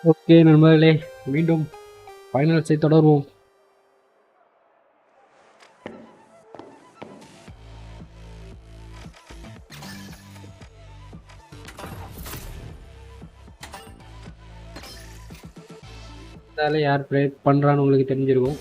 Okay நண்பர்களே, மீண்டும் ஃபைனல்ஸை தொடர்வோம். யார் ப்ளே பண்ணுறான்னு உங்களுக்கு தெரிஞ்சிருக்கும்.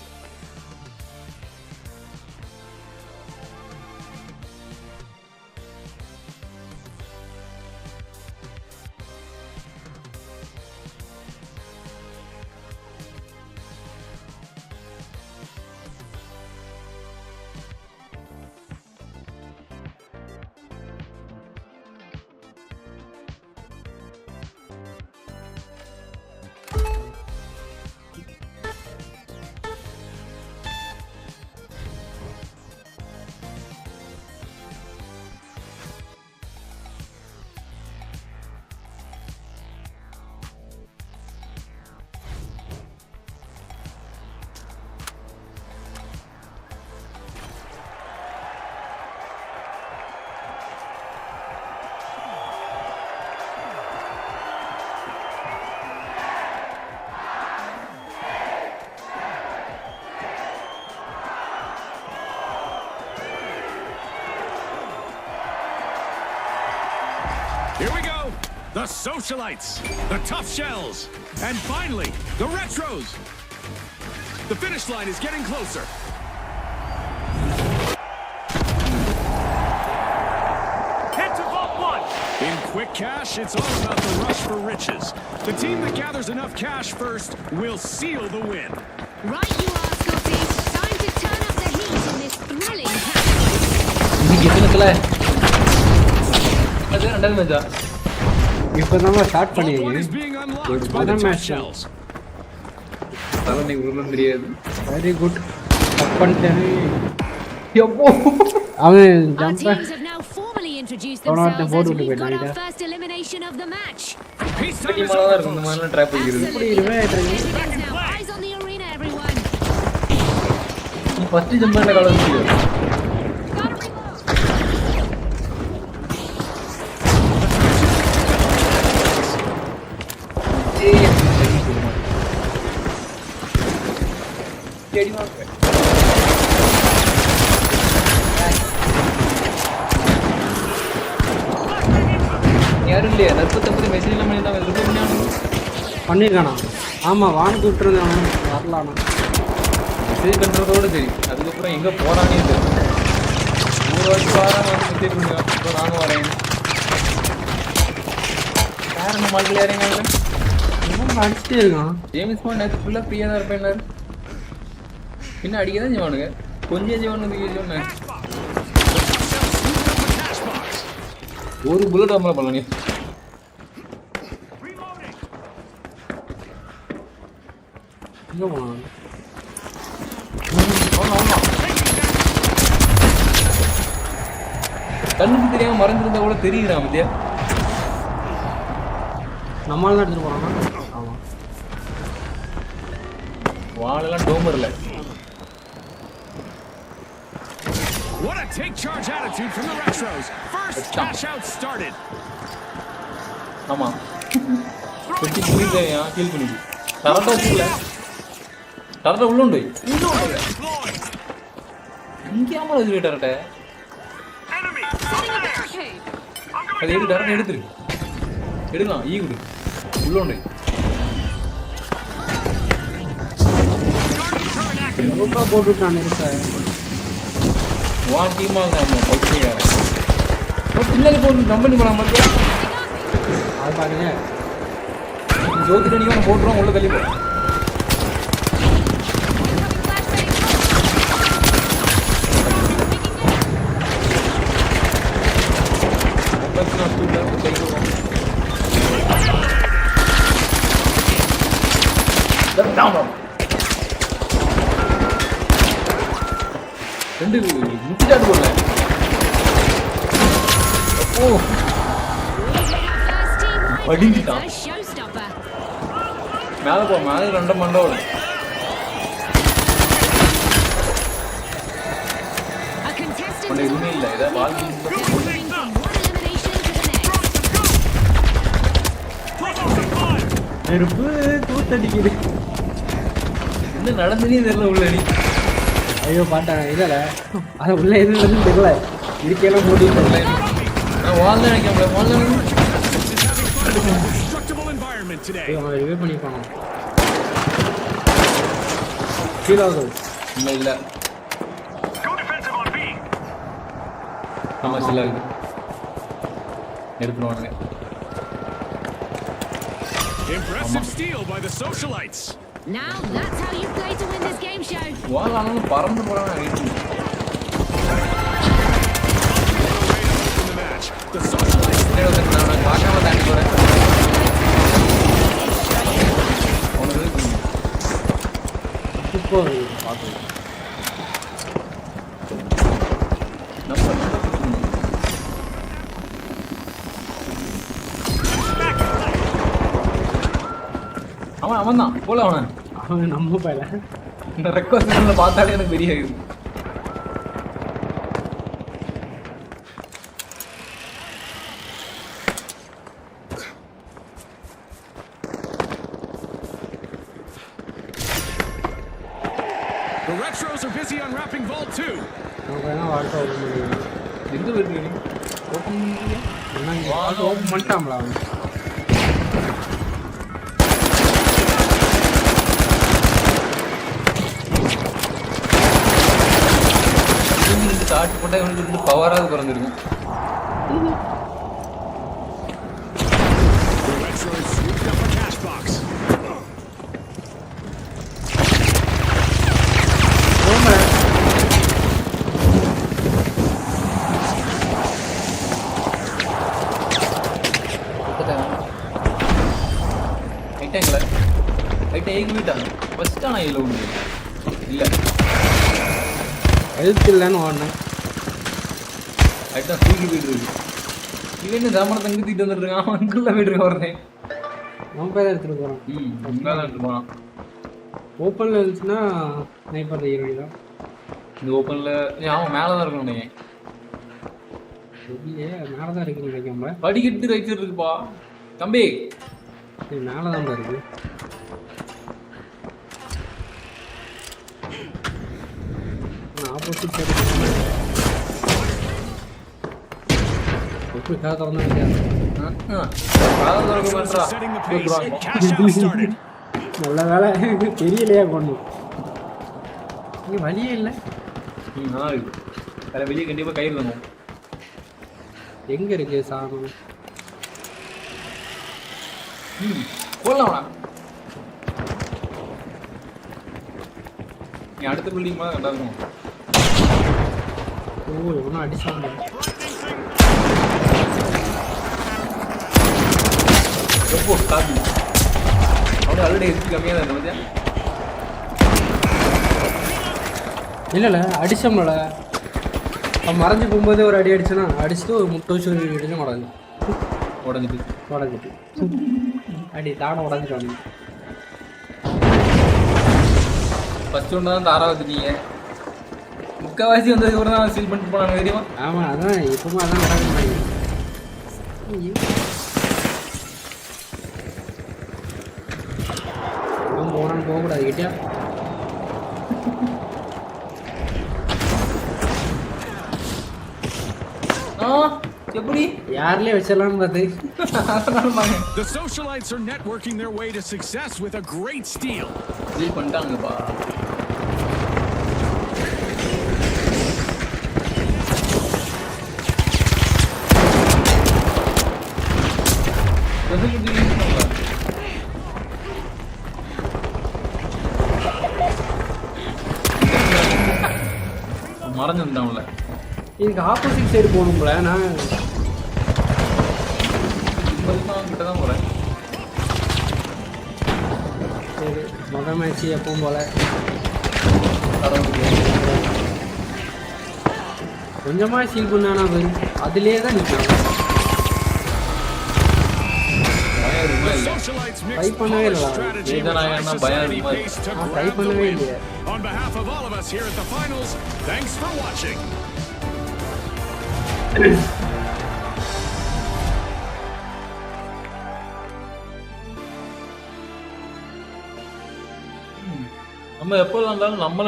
Here we go! The socialites, the tough shells, and finally, the retros! The finish line is getting closer. Head to vault 1! In quick cash, it's all about the rush for riches. The team that gathers enough cash first will seal the win. Right you are, Scotty. Time to turn up the heat in this thrilling cash. இப்போதான் start பண்ணிருக்கேன். Very good. அவன் jump அவனோட board விட்டு போயிட்டான். First jump பண்ண காலம் யாரும் இல்லையா? நற்பத்தம்பது மெசேஜ் எல்லாம் பண்ணியிருக்கானா? ஆமாம், வானத்து விட்டுருந்தேன். வரலானா மெசேஜ் பண்ணுறதோடு சரி, அதுக்கப்புறம் எங்கே போகிறானே தெரியும். 100 வாட்டி வாரம் வந்து மெசேஜ் பண்ணுவேன். இப்போ நானும் வரேன். யார் நம்ம ஆட்கள் யாருங்க அடிச்சுட்டே இருக்கான். ஜேம்ஸ் பாண்ட் நேற்று ஃபுல்லாக ஃப்ரீயாக தான் இருப்பேன். பின்ன அடிக்க தான் செய்வானுங்க. கொஞ்சம் செய்வானுங்க. சொன்னேன் ஒரு புல்லட் நம்மள பண்ணல. கண்ணுக்கு தெரியாம மறைஞ்சிருந்தா கூட தெரியுறான் மத்தியா. நம்மளால தான் எடுத்துட்டு போறானா? ஆமா, வாளெல்லாம் டோமர்ல. What a take charge attitude from the retros. First cash out started. ஆமா, குட்டி புரியுதா? கீழ் பண்ணி கரெக்டா வச்சுக்கல. கரெக்டா உள்ள உண்டு. இங்கேயாம வச்சுக்கிட்ட கரெக்டா. அது எடுத்து கரெக்டா எடுத்துரு. எடுக்கலாம். ஈ குடு. உள்ள உண்டு. ரொம்ப போட்டுட்டான். வான் டீமா நம்ம பைத்தியக்கார. பின்னாடி போட்டு கம்பெனி போலாம் மாதிரி. அது பாருங்க, ஜோதி தனியாக போட்டுருவோம். உள்ள தள்ளி போ. ரெண்டு முட்டிச்சாட்டு போடல. ஓ படிஞ்சிட்டான். மேலே போ. மேலே 2 மண்டை வரும். எதுவுமே இல்லை. ஏதாவது வாழ்க்கை நெருப்பு தூத்தடிக்குது. என்ன நடந்துனே தெரியல உள்ள நீ. ஐயோ பாட்டேன் இதில் அதை உள்ள எது நடந்துன்னு தெரியல. இருக்கையெல்லாம் போட்டு தெரியல. நான் வாழ்ந்து நினைக்கிறேன். வாழ்ந்து அவன் ரிவே பண்ணிப்பானோ கீழே இல்லை இல்லை ஆமாம் சில இருக்கு எடுத்துருவானுங்க. Impressive steal by the socialites. Now that's how you play to win this game show. வாழானாலும் பறந்து போகிறாங்க. The match. The socialites. நான் பார்க்காம தாண்டி போகிறேன். இப்போ பார்க்கணும். அவன் தான் போல அவன் நம்ம பையல இந்த ரெக்வஸ்ட் பார்த்தாலே எனக்கு பெரிய இது. The retros are busy unwrapping Vault 2. நமக்கு வேணா வாழ்க்கை ஓப்பன் பண்ணுவீங்க. எந்த வீடு ஓப்பன் என்ன வாழ்க்கை ஓப்பன் பண்ணிட்டாங்களா அவன்? ஸ்டார்ட் போட்டால் இவனுக்கு இருந்து பவராக குறைஞ்சிருக்கும். The retros scooped up a cash box. ஐட்டங்களை ஐட்டம் ஏகி போயிட்டாங்க. ஃபஸ்ட்டாக நான் இதில் உண்டு இல்லை எழுத்து இல்லைன்னு ஓடனேன். ஐட்டம் தூக்கி போயிட்டு இருக்கு. இல்லைன்னு சாமான தங்கி தூக்கிட்டு வந்துட்டுருக்கான். அவன் அங்குள்ள போயிட்டு இருக்க வரேன். நம்ம பேர் எடுத்துகிட்டு போகிறான். உண்மையாக தான் எடுத்து போனான். ஓப்பனில் இருந்துச்சுன்னா ஸ்னைப்பர் தைக்க தான். இந்த ஓப்பனில் அவன் மேலே தான் இருக்கணும். நீங்கள் இல்லையே மேலே தான் இருக்குன்னு நினைக்காம படிக்கட்டு ரைட் சைடு இருக்குப்பா தம்பி. மேலே தான் இருக்கு. ஆப்போசிட் சைடு எப்படி கதை திறந்தா Setting the pace. Cash out started. நல்ல வேலை தெரியலையா கொண்டு இங்கே வழியே இல்லை. நல்லா இருக்கு. வேறு வெளியே கண்டிப்பாக கயிறு வேணும். எங்கே இருக்கு சாணம்? போடலாம்ண்ணா. நீ அடுத்த பில்டிங் மாதிரி கரெக்டாக இருக்கும். ஓ எவ்வளோ அடிச்சாங்க. எப்போ காப்பி அவனு ஆல்ரெடி எதுக்கு கம்மியாக தான் இருந்தேன். இல்லை அடிச்சோம்ல அவன் மறைஞ்சு போகும்போது ஒரு அடி அடிச்சனா அடிச்சுட்டு ஒரு முட்டை வச்சு ஒரு இடிச்சு உடஞ்சிட்டு அடி தானே உடஞ்சிட்டு. ஃபர்ஸ்ட் ஒன்று தான் தாரா வந்துட்டீங்க. முக்கால்வாசி வந்ததுக்கு அப்புறம் தான் சீல் பண்ணிட்டு போனாங்க தெரியுமா? ஆமாம் அதான் இப்போவும் அதான் நடக்குது. போனான்னு போகக்கூடாது கிட்டியா. எப்படி யார்லயே வச்சிடலாம்னு பார்த்து. The socialites are networking their way to success with a great steal. Seal பண்ணிட்டாங்கப்பா. மறைஞ்சிருந்தான்ல. இதுக்கு ஆப்போசிட் சைடு போகணும்ல. நான் கிட்ட தான் போகிறேன். சரி மொதல் மேட்ச்சு எப்பவும் போல கொஞ்சமாக சீல் பண்ணானா போய் அதுலேயே தான் நிற்கிறாங்க. ட்ரை பண்ணவே இல்லை. ட்ரை பண்ணவே இல்லையே. On behalf of all of us here at the finals, thanks for watching. நம்ம எப்போ இருந்தாலும் நம்மள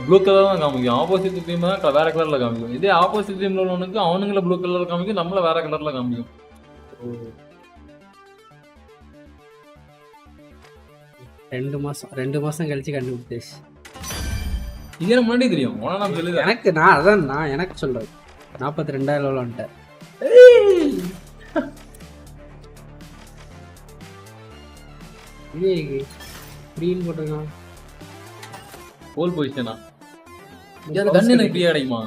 ப்ளூ கலர் தான் காமிக்கும், ஆப்போசிட் டீம் தான் வேற கலர்ல காமிக்கும். இதே ஆப்போசிட் டீம்ல உள்ளவனுக்கு அவனுங்கள ப்ளூ கலர்ல காமிக்கும், நம்மள வேற கலர்ல காமிக்கும். 2 மாசம் கழிச்சு கண்டுபிடிச்சு. இது எனக்கு முன்னாடி தெரியும். நான் சொல்லுது எனக்கு சொல்றேன் 42,000 விளாண்டேன். க்ரீன் போட்டிருக்கான். போல் பொசிஷனா இந்த கன் எனக்கு ஃப்ரீயா கிடைக்குமா?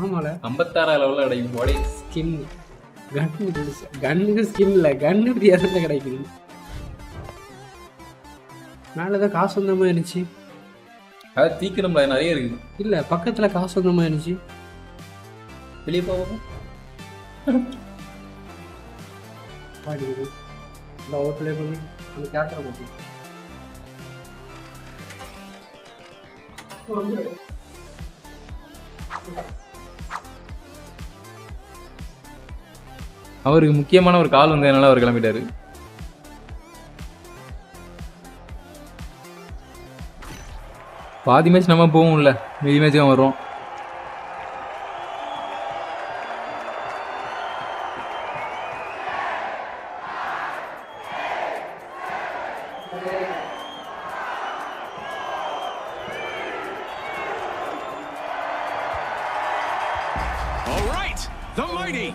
ஆமால 56,000 லெவல்ல கிடைக்கும். பாடி ஸ்கின் கன்னு ஸ்கின் இல்ல, கன்னு ஃப்ரீயா தான் கிடைக்குது. மேல ஏதோ காசு வந்த மாதிரி இருந்துச்சு. அது தீக்கணும்ல, நிறைய இருக்கு. இல்ல பக்கத்துல காசு வந்த மாதிரி இருந்துச்சு. வெளியே போவோம். பாடிக்குது இந்த ஓவர் ப்ளே பண்ணி அந்த கேரக்டரை போட்டு அவருக்கு முக்கியமான ஒரு கால் வந்ததுனால அவர் கிளம்பிட்டாரு. பாதி மேட்ச் நம்ம போவோம்ல, மீதி மேட்ச் தான் வரும். All right, the mighty,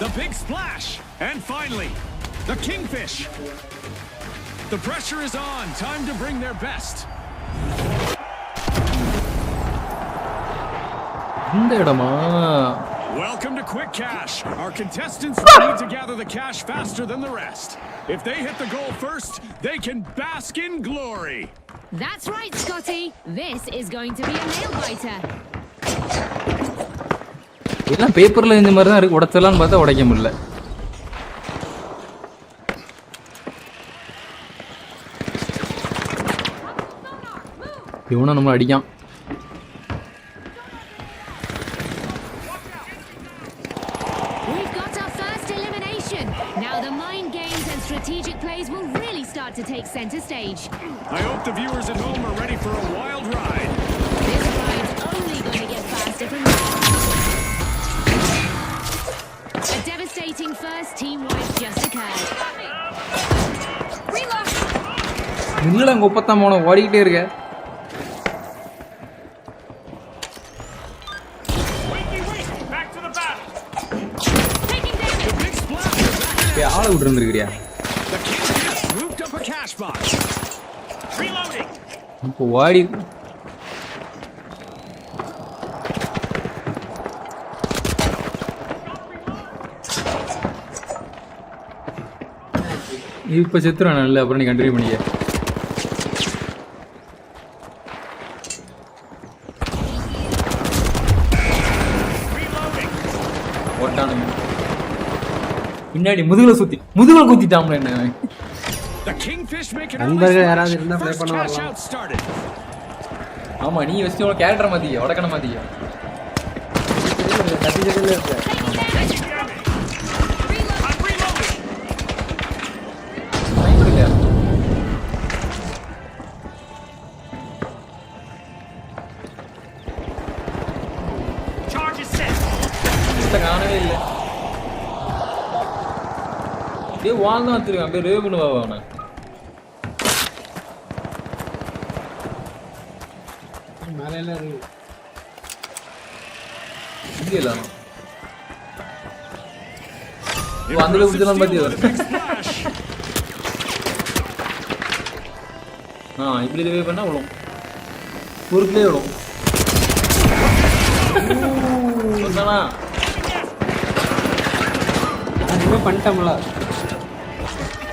the big splash, and finally, the kingfish. The pressure is on. Time to bring their best. இந்த இடமா? Welcome to Quick Cash. Our contestants need to gather the cash faster than the rest. If they hit the goal first, they can bask in glory. That's right, Scotty. This is going to be a nail biter. எல்லாம் பேப்பர்ல இந்த மாதிரி தான் இருக்கு. உடைச்சலான்னு பார்த்தா உடைக்க முடியல. இவனும் நம்மளை அடிக்கான். We've got our first elimination. Now the mind games and strategic plays will really start to take center stage. I hope the viewers at home are ready for a wild ride. This ride's only going to get faster from here. A devastating first team wipe just occurred. Reload! இல்ல அங்க 33 ஓடிக்கிட்டே இருக்க. Back to the battle. Taking damage. The big splash is back. ஆளை விட்டு இருந்திருக்கிறியா? The kingfish swooped up a cash box. Reloading. இப்போ ஓடி இப்ப செத்துறான். நல்ல அப்புறம் நீ கண்டினியூ பண்ணிக்க. ஓட்டானுங்க பின்னாடி முதுகுல குத்திட்டாம்ல என்ன. The kingfish making நண்பர்கள் யாராவது இருந்தா ப்ளே first பண்ண cash வரலாம். out started. ஆமா நீ வச்சு உனக்கு கேரக்டர் மாத்திக்க, உடக்கண மாத்திக்க. கத்தி செகண்ட்ல இருக்கு. I'm reloading. Charge is set. காணவே இல்லை. வால் தான் வச்சிருக்கான். அப்படியே ரேவ் பண்ணுவா அவனை. மேல இருக்கு. இங்க இல்ல அந்த குடிச்சலாம் பாத்தியா? இப்படி ரேவ் பண்ணா விழும். குறுக்கிலே விழும். சொன்னானா அதுவே பண்ணிட்டோம்ல.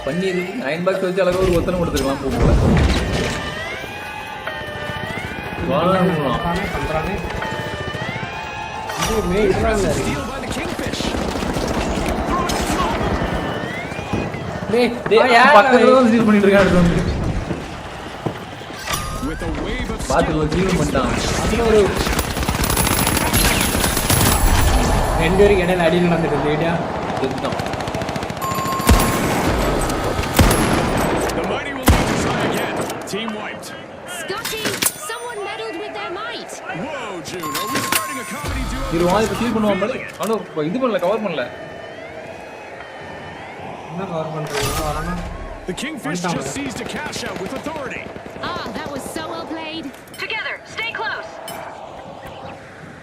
பண்ணிருக்கு. அயன் பாக்ஸ் வச்சு அழகாக ஒரு ஒத்தனை கொடுத்துருக்கலாம். போகல பண்றானே. இது மேய்றாங்க. Steal by the kingfish. பக்கத்துல தான் சீல் பண்ணிட்டு இருக்கான். With a wave of பாத்துக்கோ சீல் பண்ணிட்டான். அதுல ஒரு 2 பேருக்கு இடையில அடி நடந்துட்டு இருக்கு. ஐடியா செத்துட்டான். The mighty will need to try again. Team wiped. Scotty, இது வாய் இப்ப சீல் பண்ணுவான் பாரு. ஆனா இது பண்ணல, கவர் பண்ணல. என்ன கவர் பண்றீங்க வரணும். The Kingfish just seized a cash out with authority. Ah, that was so well played. Together, stay close.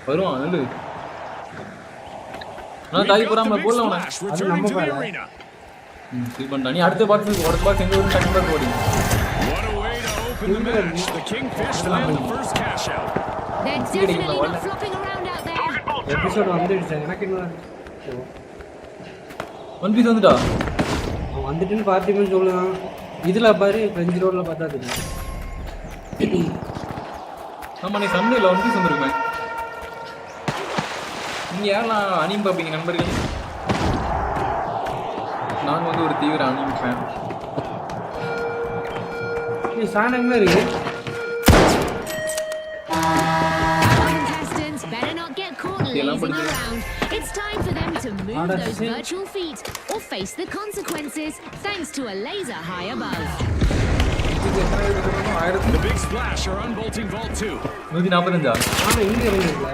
வருவான் நில்லு. நான் தாய் போறாம போல அவன. அது நம்ம பாரு. சீல் பண்ணா. நீ அடுத்த பாக்ஸ் எங்க வரும் டக்கு டக்கு ஓடி. What a way to open the match. The Kingfish land the first cash out. They're definitely not flopping around out there. Episode வந்துடுச்சு எனக்கு இன்னும் ஒன் பீஸ் வந்துட்டா. அவன் வந்துட்டுன்னு பார்த்திபன் சொல்லுவான். இதுல பாரு ஃப்ரெஞ்ச் ரோட்ல பார்த்தா தெரியும். ஆமா நீ சண்டேல ஒன் பீஸ் வந்துருமே. நீங்க யாரெல்லாம் அனிம் பாப்பீங்க நண்பர்களே? நான் வந்து ஒரு தீவிர அனிம் ஃபேன். நீ சாணங்கமே இருக்கு. Contestants better not get caught lazing around. It's time for them to move those virtual feet or face the consequences thanks to a laser high above. The big splash are unbolting vault 2. 145. ஆனா இங்க இருந்துல.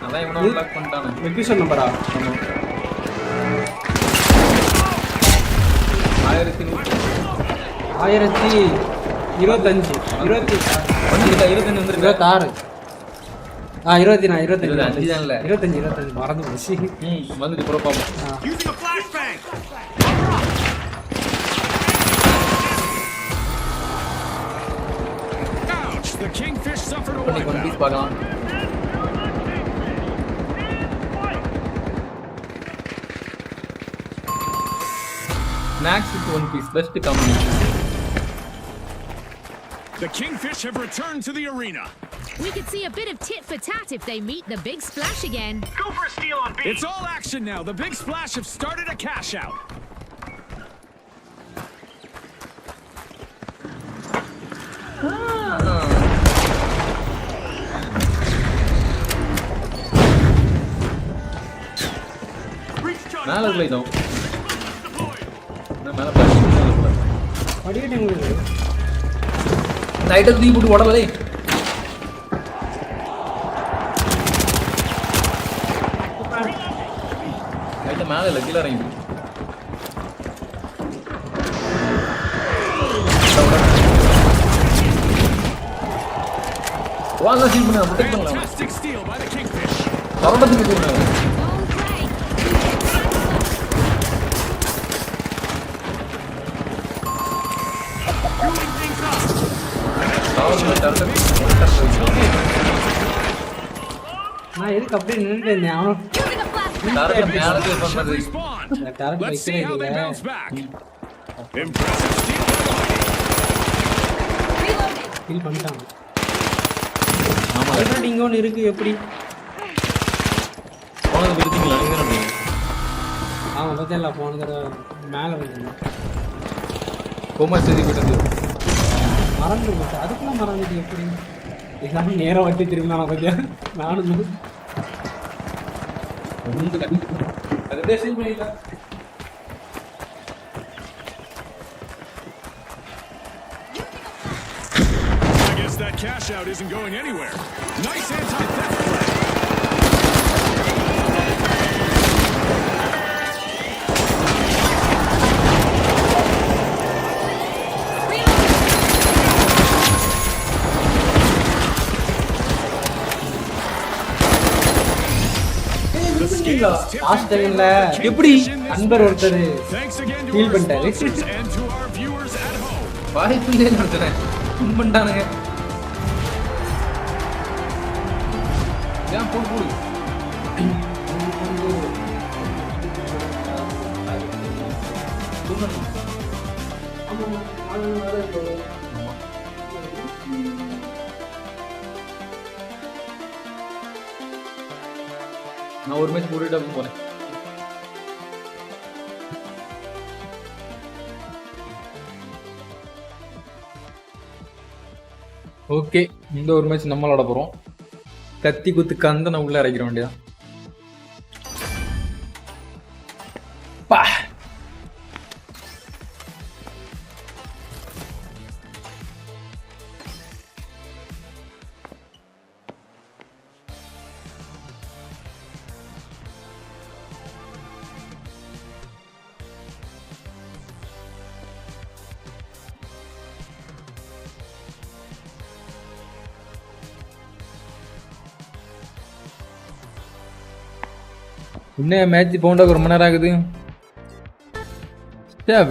அதான் இவன lock பண்ணிட்டானே. Episode நம்பரா? 1025 25 வந்துருக்கு 26 25 தான் இல்ல 25 மறந்து போச்சு. வந்துட்டு ப்ரோ பாப்போம். Using a flashbang. Ouch! The Kingfish suffered a one piece wipeout. பார்க்கலாம். Next is one piece best combination. The Kingfish have returned to the arena. We could see a bit of tit for tat if they meet the big splash again. Go for a steal on B. It's all action now. The big splash have started a cash out. மேல இருக்கல நான் மேல பாத்து படிக்கட்டு எங்க night தீ போட்டு ஓடலே. Night மேல இல்ல கீழ இறங்கி வாங்க சீல் பண்ணு ப்ரொடெக்ட் பண்ணலாம். Fantastic steal by the Kingfish. கரண்டத்துக்கு போறாங்க. Doing things up. நான் எதுக்கு அப்படியே நின்னுட்டு இருந்தேன். அவன் தரல மேல போய் Should பண்றது. respond. Direct Let's see how they வைக்கவே bounce back. Impressive steal by the Mighty. Feel பண்ணிட்டான். ஆமா ஆல்ரெடி இங்க ஒன்னு இருக்கு எப்படி? போனது விடுதீங்களா நீங்க தானே? ஆமா பத்தல போன தடவை மேல வந்து கோமா சரி விட்டது. மறந்து போச்சு. அதுக்குள்ள மறந்துட்டு எப்படி? எல்லாமே நேரா வந்து திரும்பி நான் பாத்தியா? நானும் ஒன்று அது facing பண்ணிடல. I guess that cash out isn't going anywhere. Nice anti-theft play. Last டைம்ல எப்படி அன்பர் ஒருத்தர் ஃபீல் பண்ணிட்டாரு. வாய்ப்பு இல்லைன்னு நினைச்சேன். ஃபுல் பண்ணிட்டானுங்க. ஏன் போடு போடு. நான் ஒரு மேட்ச் போட்டுட்டு அப்படி போறேன். ஓகே இந்த ஒரு மேட்ச் நம்ம விளாட போறோம். கத்தி குத்து கந்தனை உள்ள இறக்கிற வேண்டியதான். பா இன்னும் மேட்ச் போண்டா ஒரு மணி நேரம் ஆகுது.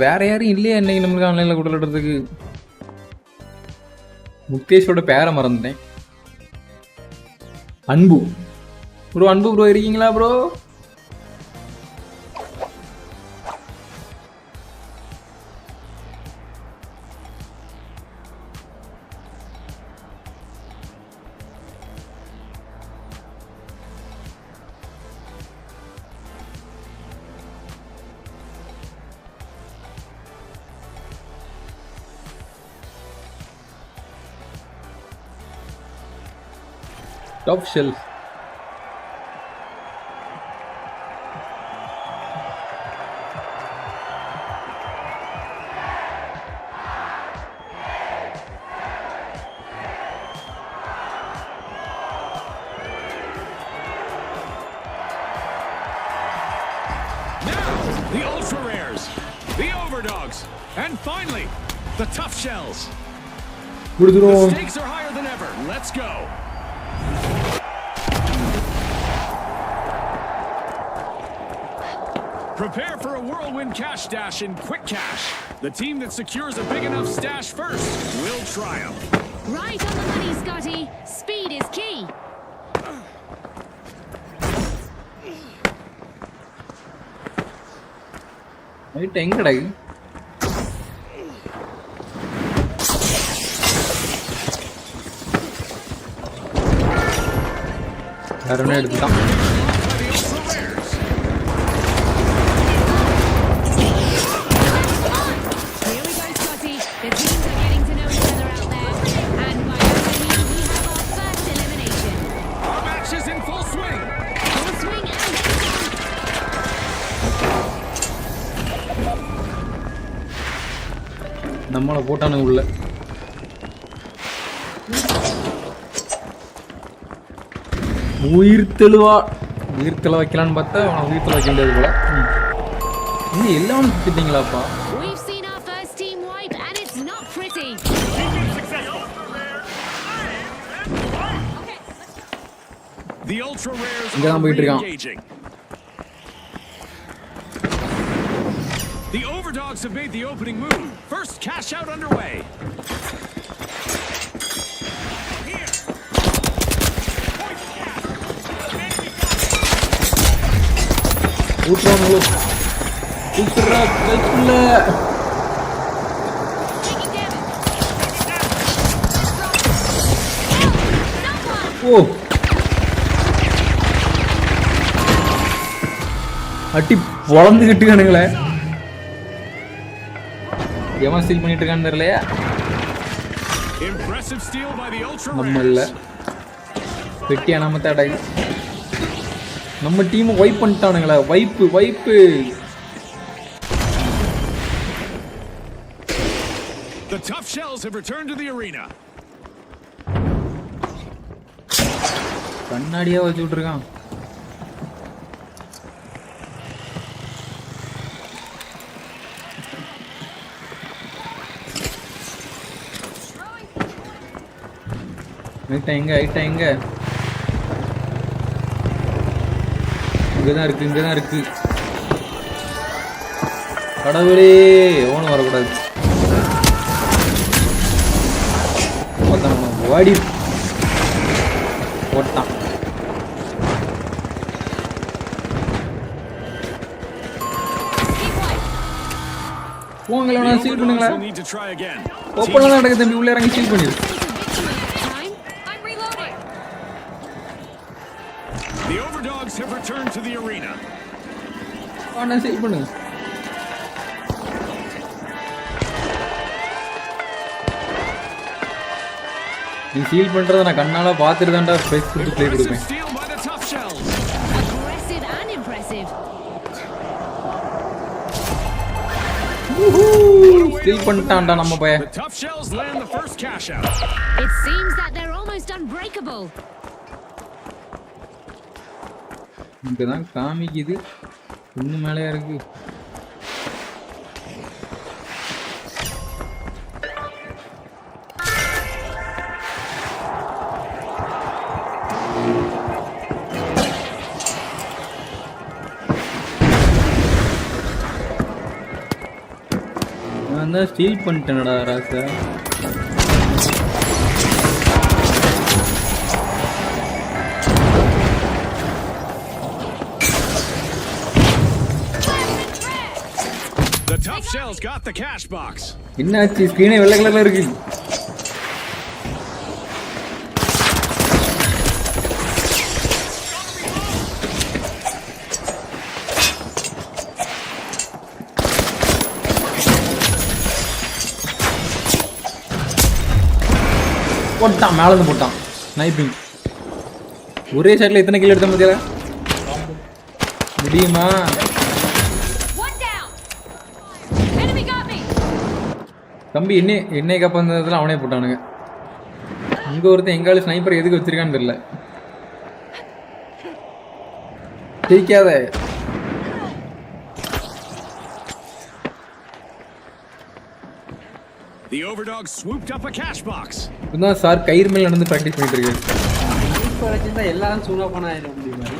வேற யாரும் இல்லையா இன்னைக்கு நம்மளுக்கு ஆன்லைன்ல கூட விடுறதுக்கு? முகேஷோட பேரை மறந்துட்டேன். அன்பு ப்ரோ, அன்பு ப்ரோ இருக்கீங்களா bro? Top shelf. The ultra rares, the overdogs, and finally, the tough shells. The stakes are higher than ever. Let's go. Prepare for a whirlwind cash dash in quick cash. The team that secures a big enough stash first will triumph. Right on the money, Scotty. Speed is key. Right, எங்கடா? யாரனே எடுத்துட்டான். நம்மளை போட்டானு உள்ள. உயிர்த்தெழ வைக்கலான்னு பார்த்தா அவனை உயிர்த்தெழ வைக்க முடியாது போல. இன்னும் எல்லாரும் சுத்திட்டீங்களாப்பா? இங்கதான் போயிட்டு இருக்கான். The overdogs have made the opening move. First cash out underway. ஊட்றாங்களோ? ஊட்றா கல்ல. ஓ அட்டி வளர்ந்துக்கிட்டுக்கானுங்களே. எவன் ஸ்டீல் பண்ணிட்டு இருக்கான்னு தெரியலையா? நம்ம இல்ல வெட்டியா நம்ம தடை. நம்ம டீம் வைப் பண்ணிட்டானுங்களா? வைப்பு. The tough shells have returned to the arena. கண்ணாடியா வச்சு விட்டுருக்கான். ஐட்டா எங்க? இங்கதான் இருக்கு. கடவுளே, எவனும் வரக்கூடாது. வாடி போட்டான். போங்களா, சீல் பண்ணுங்களா? ஓப்பன்ல நடக்குது தம்பி, உள்ள இறங்கி சீல் பண்ணிடு. The overdogs have returned to the arena. ஆனா சீல் பண்ணுங்க. நீ சீல் பண்றத நான் கண்ணால பாத்துட்டு தான்டா ஸ்பேஸ் கொடுத்து ப்ளே கொடுப்பேன். Still பண்ணிட்டான்டா நம்ம பையன். The tough shells land the first cash out. It seems that they're almost unbreakable. இங்கதான் காமிக்குது. இன்னும் மேலயா இருக்கு. நான் தான் ஸ்டீல் பண்ணிட்டேனடா ராசா. The tough shells got the cash box. என்னாச்சு? ஸ்கிரீனே வெள்ளை கலர்ல இருக்கு. போட்டான், மேல இருந்து போட்டான். ஸ்னைப்பிங். ஒரே ஷாட்ல எத்தனை கில் எடுத்த மத்தியில முடியுமா? தம்பி என்னை காப்பாந்ததுல அவனே போட்டானுங்க. இங்க ஒருத்தன் எங்கால ஸ்னைப்பர் எதுக்கு வச்சிருக்கான்னு தெரியல. ஜெயிக்காத. The overdog swooped up a cash box. இப்பதான் சார் கயிறு மேல நடந்து பிராக்டிஸ் பண்ணிட்டு இருக்காரு. இப்போ வச்சிருந்தா எல்லாரும் சூனா பண்ண ஆயிட முடியும் மாதிரி.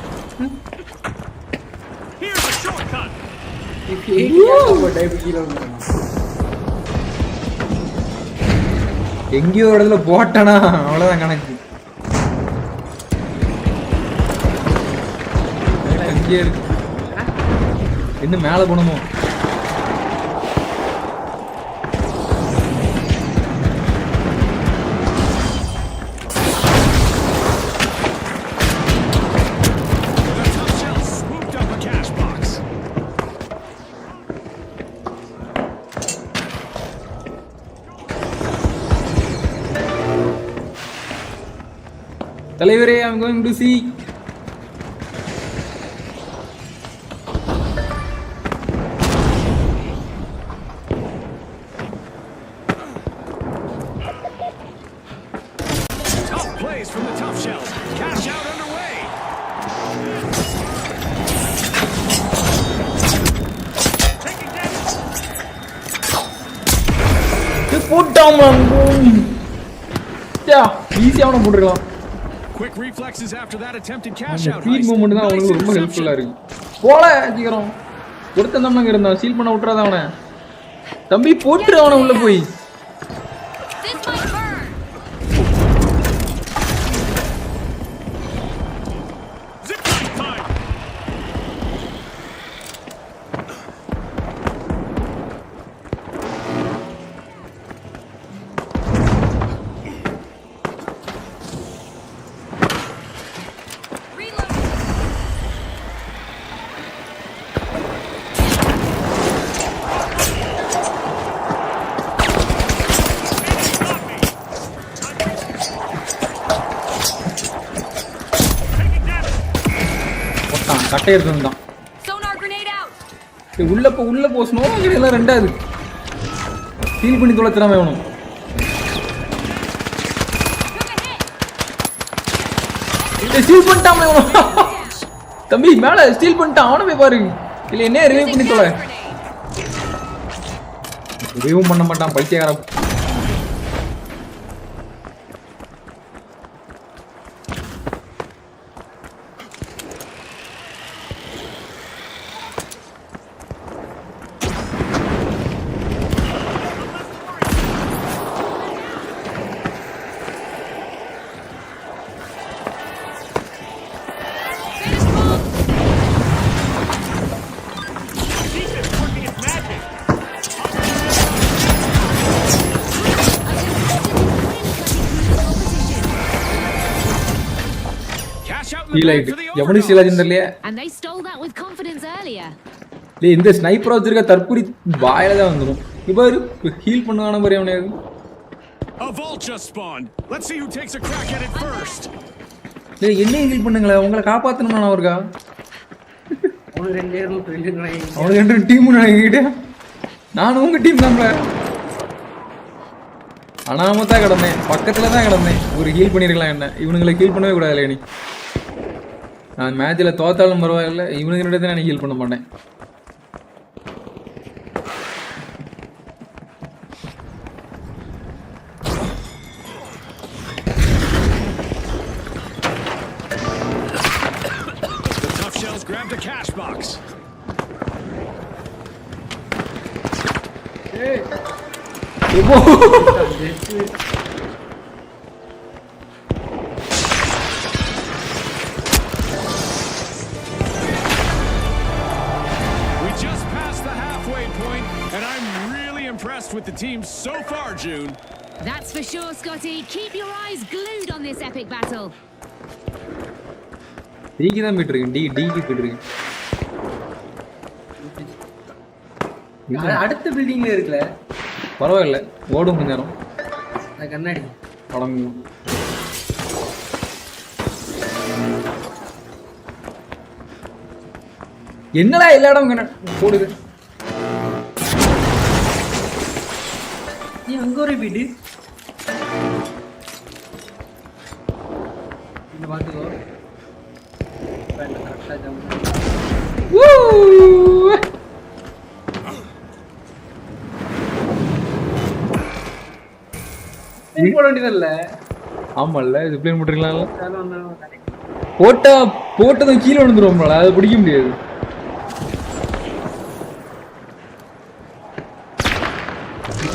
Here's a shortcut. எங்கேயோ ஒரு இடத்துல போட்டானா அவ்வளவுதான் கணக்கு. அங்கேயே இருக்கு. இன்னும் மேல போகணுமோ? தலைவரே, I'm going to see. Tough plays from the tough shells. Cash out underway. Taking damage. Put down man. ஈஸியா அவனை போட்டுக்கலாம். Quick reflexes after that attempted cash out. Feet movement தான் அவனுக்கு ரொம்ப ஹெல்ப்ஃபுல்லா இருக்கு. போல சீக்கிரம் ஒருத்தன் தான் அங்க இருந்தான். சீல் பண்ண விட்டுறாத அவனை. தம்பி போட்டு அவனை உள்ள போய். கட்டை எடுத்துட்டான். உள்ள போ ஸ்னோ எல்லாம் ரெண்டாவது ஃபீல் பண்ணி தொலைச்சறாம வேணும். ஸ்டீல் பண்ணிட்டான் வேணும். தம்பி மேல ஸ்டீல் பண்ணிட்டான். அவனை போய் பாரு. இல்ல என்ன ரிவைவ் பண்ணி தொலை. ரிவைவ் பண்ண மாட்டான் பைத்தியக்காரன். எவனி சீலாஜின் தெரியல. And they stole that with confidence earlier. லே இந்த ஸ்னைப்பர் வச்சிருக்க தற்குறி வாயில தான் வந்துரும். இவர் ஹீல் பண்ணுவான பாரு அவனே. A vault just spawned. Let's see who takes a crack at it first. லே என்ன ஹீல் பண்ணுங்களே, உங்களை காப்பாத்தணுமா நான் அவர்கா. அவன் ரெண்டு டீம் நினைக்கிட்டே. நானும் உங்க டீம் தான்ல. அனாமத்தா கிடந்தேன், பக்கத்துல தான் கிடந்தேன். ஒரு ஹீல் பண்ணிருக்கலாம் என்ன. இவனுங்களை ஹீல் பண்ணவே கூடாது. நீ நான் மேட்ச்ல தோத்தாலும் பரவாயில்ல, இவனுக்கு ரெண்டு நான் ஹீல் பண்ண மாட்டேன். The tough shells grabbed a cash box. Hey. We just passed the halfway point, and I'm really impressed with the team so far, June. That's for sure, Scotty. Keep your eyes glued on this epic battle. டிக்கு தான் போயிட்டு இருக்கேன். டிக்கு போயிட்டு இருக்கேன். அடுத்த பில்டிங்ல இருக்குல்ல. பரவாயில்ல, ஓடும் கொஞ்ச நேரம். கண்ணாடி படங்கும். என்னடா எல்லா இடம் போடுது. நீ அங்க ஒரு வீடு இந்த பாத்துக்கோ. போட வேண்டியதில்ல. ஆமால்ல, இது பிளேன் போட்டுருக்கலாம்ல. போட்டதும் கீழே விழுந்துருவோம்ல, அதை பிடிக்க முடியாது.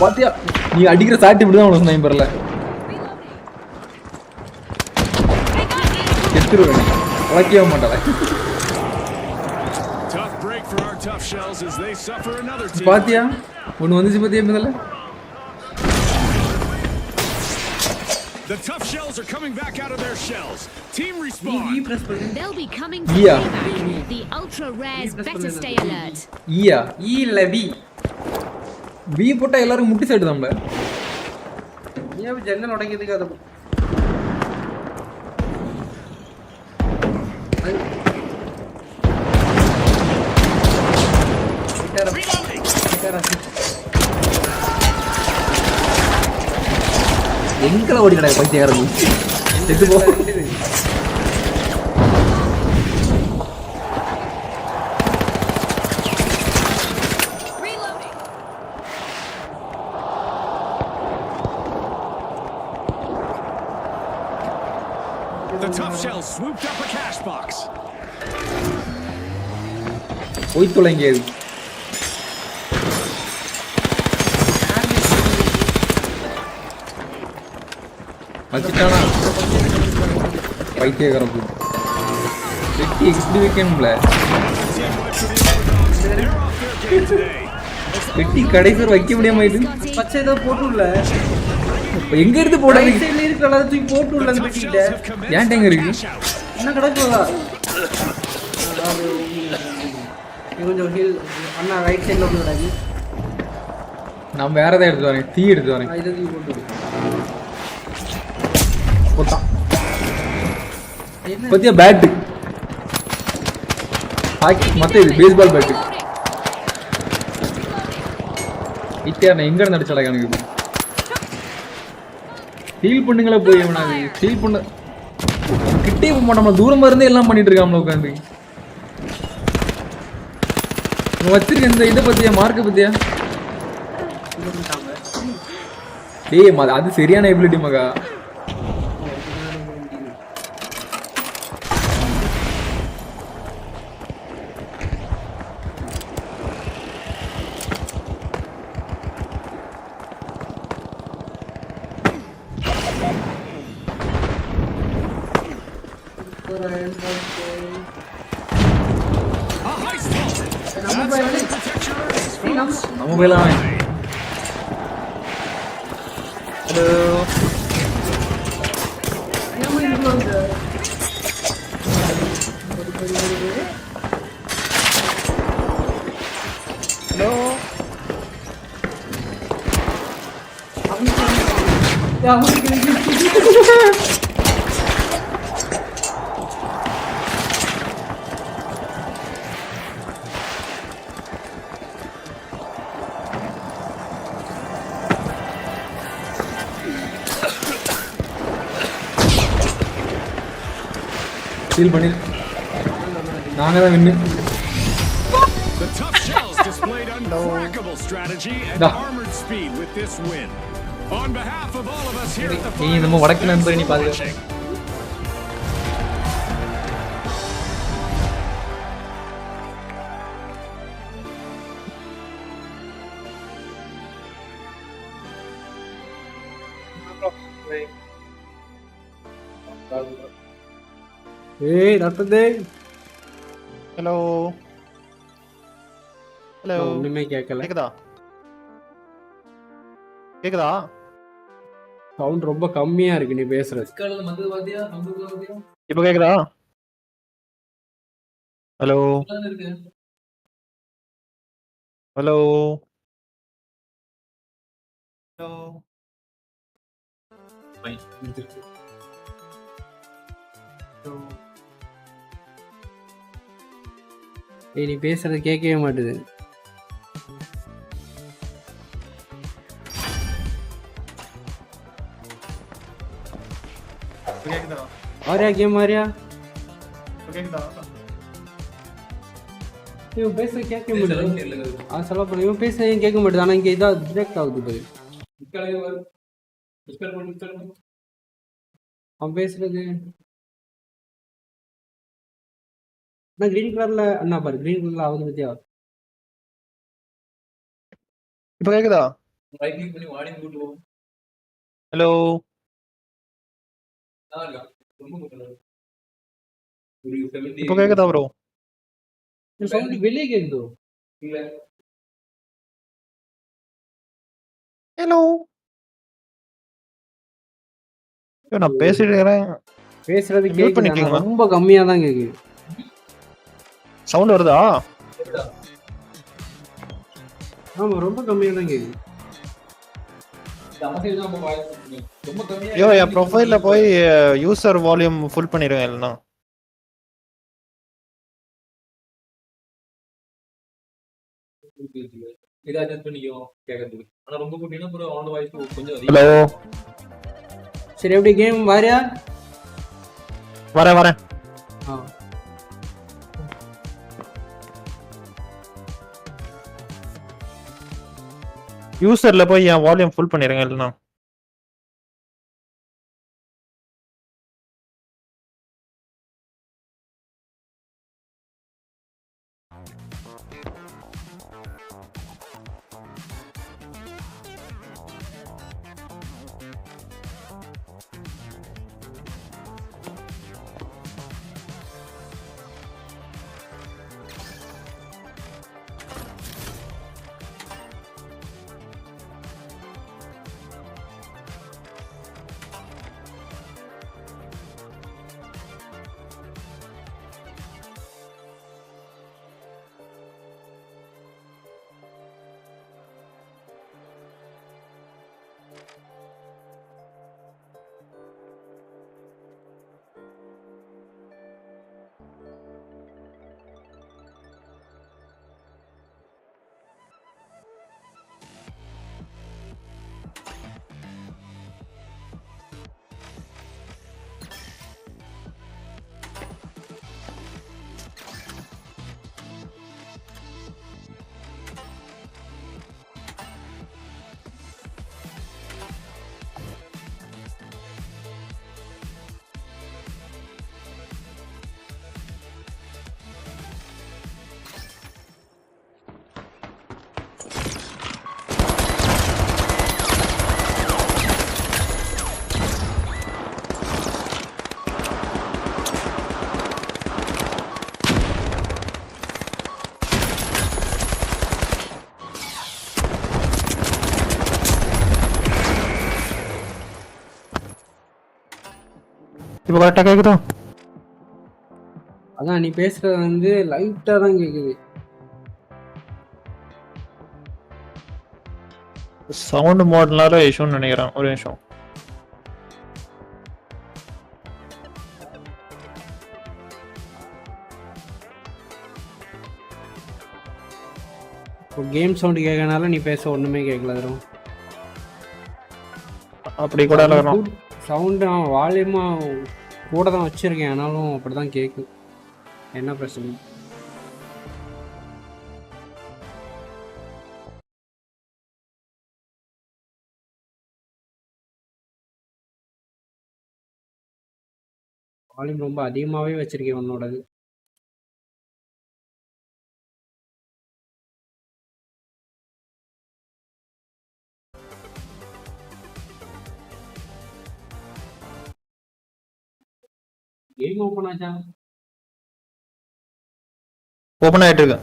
பாத்தியா, நீ அடிக்கிற சாட்டி இப்படிதான் உனக்கு ஸ்னைப்பர்ல எத்துருவேன், உழைக்கவே மாட்டாள. பாத்தியா ஒண்ணு வந்துச்சு, பாத்தியா முதல்ல. The tough shells are coming back out of their shells. Team respawn. They'll be coming to payback. The ultra rares better stay alert. ஈயா ஈ இல்ல வி. வி போட்டா எல்லாரும் முட்டி சைடு தான்ல. ஏன் ஜன்னல் உடைக்கிறதுக்கு அத எங்கல ஓடி கடை பைத்தியக்காரன் செத்து போ. The tough shells swooped up a cash box. போய் தொலைங்க. வச்சிட்டானா பைத்தியக்காரன் வெட்டி இப்படி வைக்கணும்ல. வெட்டி கடைசி வைக்க முடியாம ஆயிடுச்சு. பச்சை ஏதோ போட்டுள்ள எங்க இருந்து போடுறது? சைடுல இருக்கு, எல்லாரும் தூக்கி போட்டுள்ள அந்த பெட்டிட்ட. ஏன்ட்ட எங்க இருக்கு? என்ன கிடக்குதா? கொஞ்சம் ஹீல் அண்ணா ரைட் சைடுல வந்து கிடக்கு. நான் வேற ஏதாவது எடுத்து வரேன், தீ எடுத்து வரேன். இதை தூக்கி போட்டு போட்டான். பத்தியா பேட்டு ஹாக்கி மத்த இது பேஸ்பால் பேட்டு. இத்தியா நான் எங்க இருந்து அடிச்சடா எனக்கு. ஹீல் பண்ணுங்களா போய் அவனாது ஹீல் பண்ண கிட்டே போக மாட்டோம், தூரமா இருந்தே எல்லாம் பண்ணிட்டு இருக்காமல உட்காந்து. வச்சிருக்க இந்த இதை பத்தியா மார்க்க பத்தியா? டேய் அது சரியான எபிலிட்டி மகா. நம்ம போயலாம். ஹலோ ஃபீல் பண்ணி நாங்க தான் வின்னு. The tough shells displayed untrackable strategy and armored speed with this win. On behalf of all of us here at the நீ நம்ம வடக்கு நண்பர் நீ பாருங்க. ஏய் ரத்ததே. ஹலோ ஹலோ, ஒண்ணுமே கேட்கல. கேக்குதா கேக்குதா? சவுண்ட் ரொம்ப கம்மியா இருக்கு நீ பேசுறது. இப்போ கேக்குதா? Hello hello hello. ஏய் நீ பேசுறது கேட்கவே மாட்டுது. கேக்குதா? ஆரியா கேம் ஆரியா. கேக்குதா? இவன் பேசுறது கேட்க மாட்டுது. சொல்ல போன இவன் பேசுறது ஏன் கேட்க மாட்டுது. ஆனா இங்க இதா டிரெக்ட் ஆகுது போய். அவன் பேசுறது நான் கிரீன் கலர்ல என்ன பாரு, கிரீன் கலர்ல ஆகுது பத்தியா. இப்போ கேக்குதா? ஹலோ இப்போ கேக்குதா ப்ரோ? சவுண்ட் வெளியே கேக்குதோ. ஹலோ, நான் பேசிட்டு இருக்கிறேன். பேசுறது மியூட் கேக்குது ஆனா பண்ணிட்டீங்களா? ரொம்ப கம்மியா தான் கேக்குது. சவுண்ட் வருதா? ஆமா ரொம்ப கம்மியா தான் கேக்குது. ஐயோ, என் ப்ரொஃபைல்ல போய் யூசர் வால்யூம் ஃபுல் பண்ணிடுவேன் இல்லைன்னா. ஹலோ, சரி எப்படி கேம் வாரியா. வரேன் வரேன். யூசர்ல போய் என் வால்யூம் ஃபுல் பண்ணிடுங்க இல்லைன்னா. இப்போ கரெக்டா கேக்குதா? அதான் நீ பேசுறது வந்து லைட்டா தான் கேக்குது. சவுண்ட் மோட்னால இஷ்யூன்னு நினைக்கிறேன். ஒரு நிமிஷம். இப்போ கேம் சவுண்ட் கேட்கறனால நீ பேச ஒண்ணுமே கேட்கல. தரும் அப்படி கூட இருக்கணும். சவுண்டு வால்யூமா கூட தான் வச்சிருக்கேன், ஆனாலும் அப்படிதான் கேட்கும். என்ன பிரச்சனை? வால்யூம் ரொம்ப அதிகமாகவே வச்சிருக்கேன் உன்னோடது. கேம் ஓபன் ஆச்சா? ஓபன் ஆயிட்டு இருக்கு.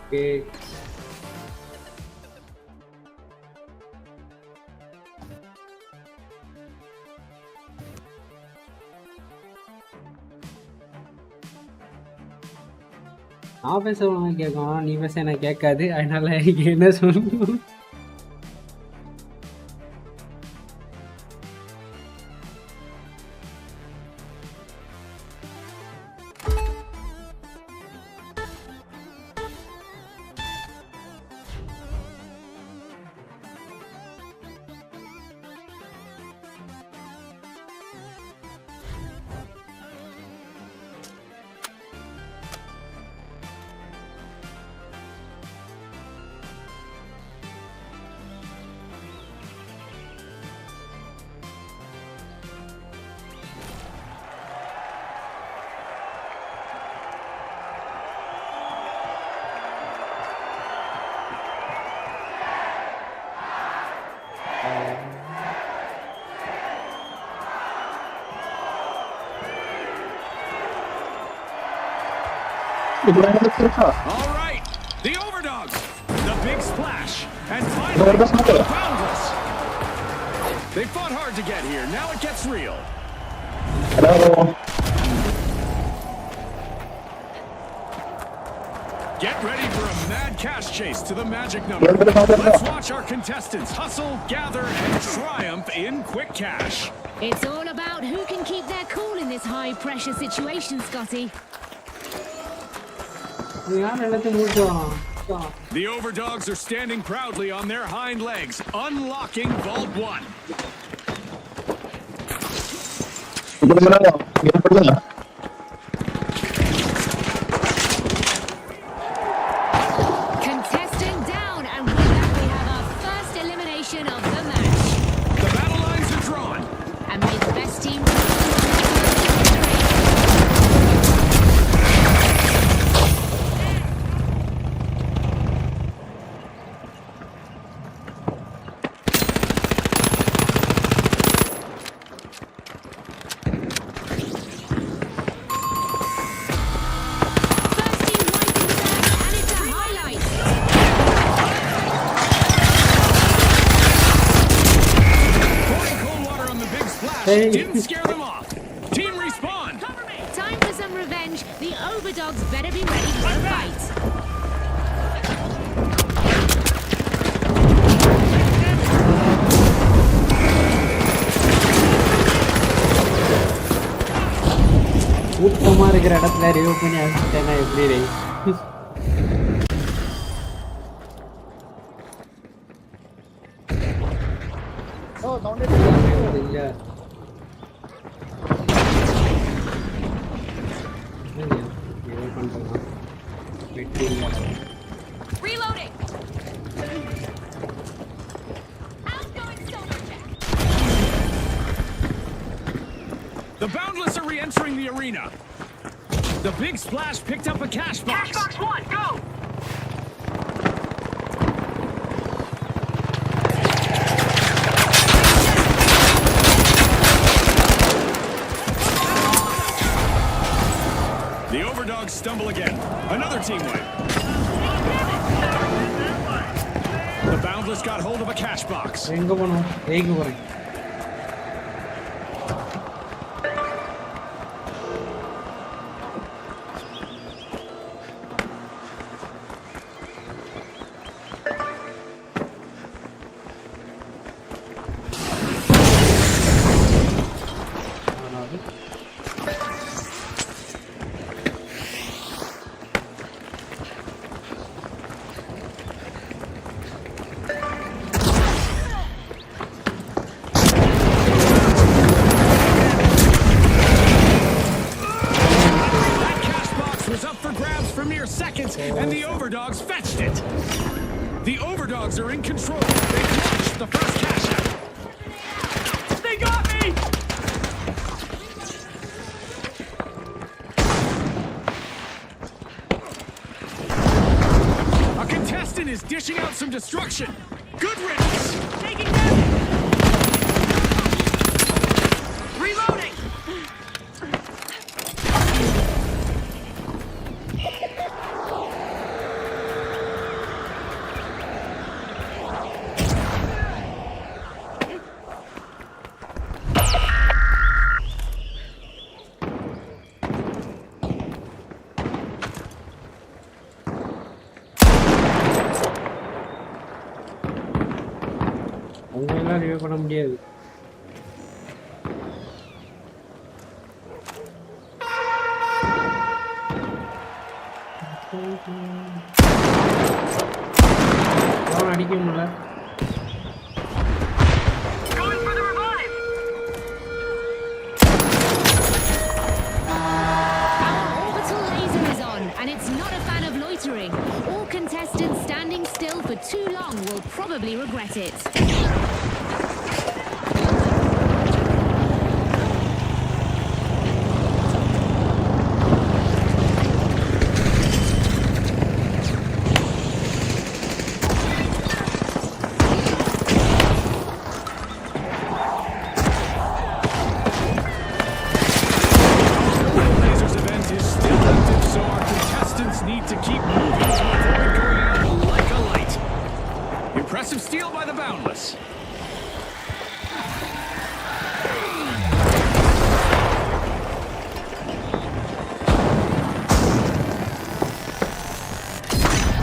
Okay. நான் பேச உனக்கு கேட்கும், நீ பேச எனக்கு கேட்காது. அதனால என்ன சொல்லணும்? All right, the Overdogs, the big splash, and finally the Boundless. They fought hard to get here. Now it gets real. Get ready for a mad cash chase to the magic number. Let's watch our contestants hustle, gather, and triumph in quick cash. It's all about who can keep their cool in this high-pressure situation, Scotty. The Overdogs are standing proudly on their hind legs, unlocking Vault 1. Contestant down, and with that we have our first elimination of the match. The battle lines are drawn. And may the best team... Didn't scare them off. Team respawn. Time for some revenge. The Overdogs better be ready for a fight. கூட்டமா இருக்கிற இடத்துல review பண்ணி அடிச்சுட்டேன்னா எப்படி ரே? இல்ல Reloading. The Boundless are re-entering the arena. The big splash picked up a cash box. Cash box 1, go! The Overdogs stumble again. Another team win. The Boundless got hold of a cash box. எங்க போனோம்? எங்க போறேன்? And the overdogs fetched it. The overdogs are in control. They launched the first cash out. They got me! A contestant is dishing out some destruction. Good riddance. Taking damage. Reloading. அவங்களெல்லாம் review பண்ண முடியாது. அவன் அடிக்க முடியல. All contestants standing still for too long will probably regret it. Impressive steal by the Boundless.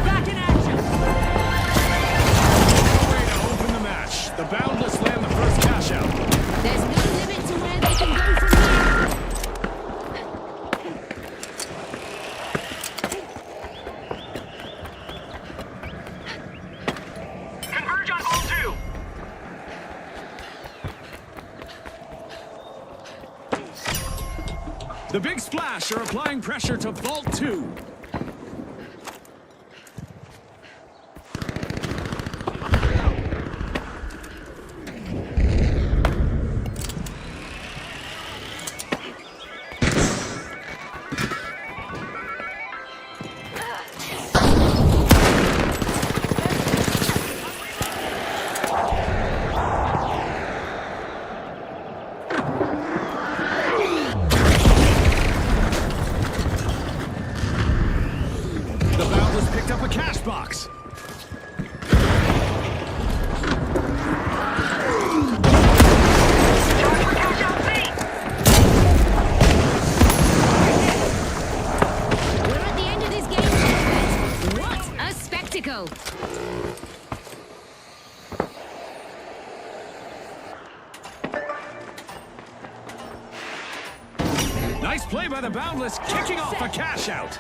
Back in action. Way to open the match. The Boundless land the first cash out. There's no limit to where they can go from here. The Big Splash are applying pressure to Vault 2. Picked up a cash box. We're at the end of this game, Shepard. What a spectacle! Nice play by the Boundless, kicking off a cash out.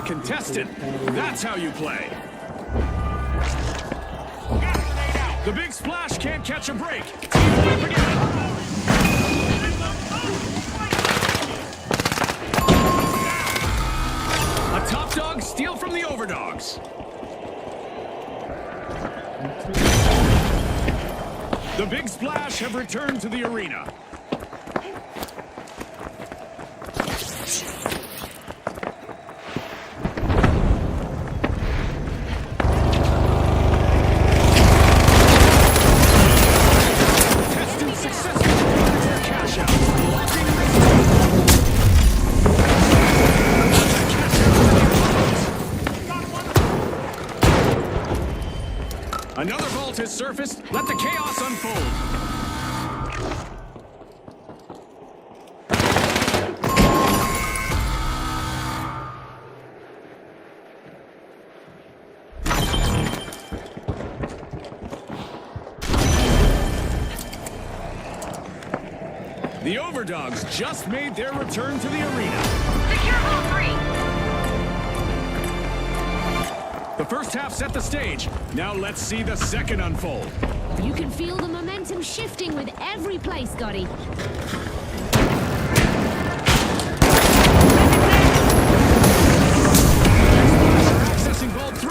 Contestant, that's how you play. The Big Splash can't catch a break. Team wipe again. A top dogs steal from the overdogs. The Big Splash have returned to the arena. Contestant successfully finds their cash out. Locking the Another vault has surfaced. Let the chaos unfold. The overdogs just made their return to the arena. Secure Vault 3. The first half set the stage. Now let's see the second unfold. You can feel the momentum shifting with every play, Scotty. Accessing Vault 3.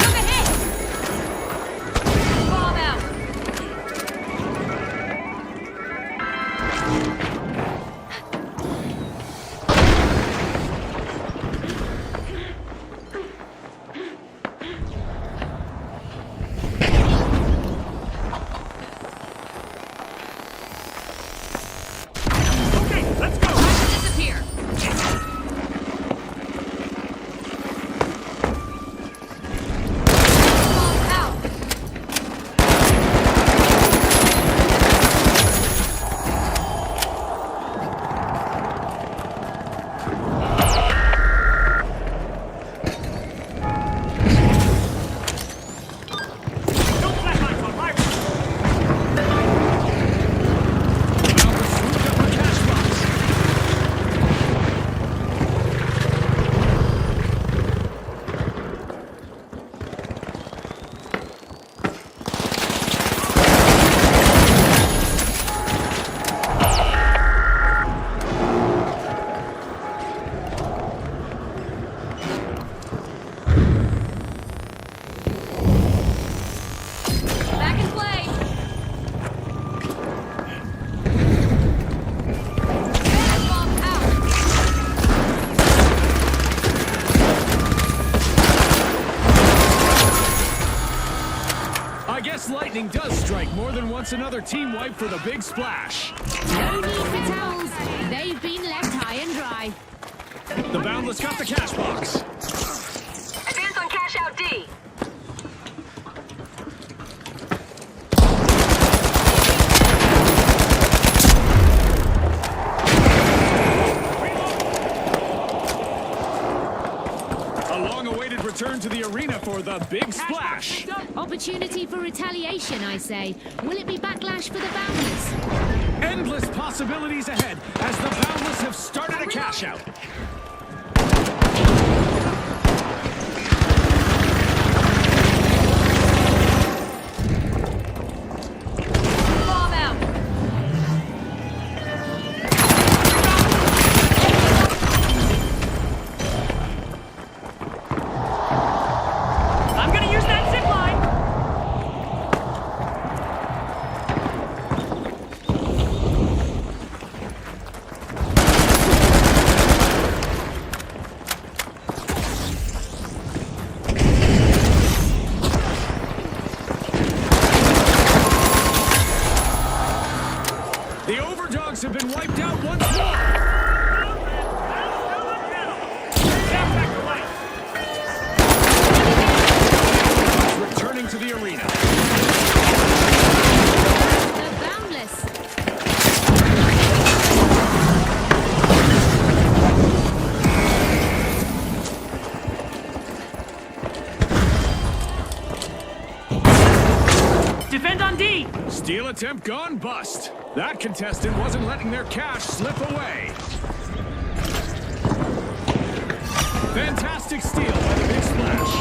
Look ahead! Bomb out! Okay, let's go. Disappear! Bomb out! No flatlines on my Now swooped up a cash box. Back in play! Bomb out! I guess lightning does strike more than once. Another team wipe for the Big Splash. No need for towels. They've been left high and dry. The Boundless got the cash box. Advance on cash out D. A long-awaited return to the arena for the Big Splash. Opportunity for retaliation, I say. Will it be backlash for the Boundless? Endless possibilities ahead as the Boundless have started a cash out. Bomb out! I'm gonna use that zip line. The overdogs have been wiped out once more. Returning to the arena. The Boundless. Defend on D. Steal attempt gone bust. That contestant wasn't letting their cash slip away. Fantastic steal by the Big Splash.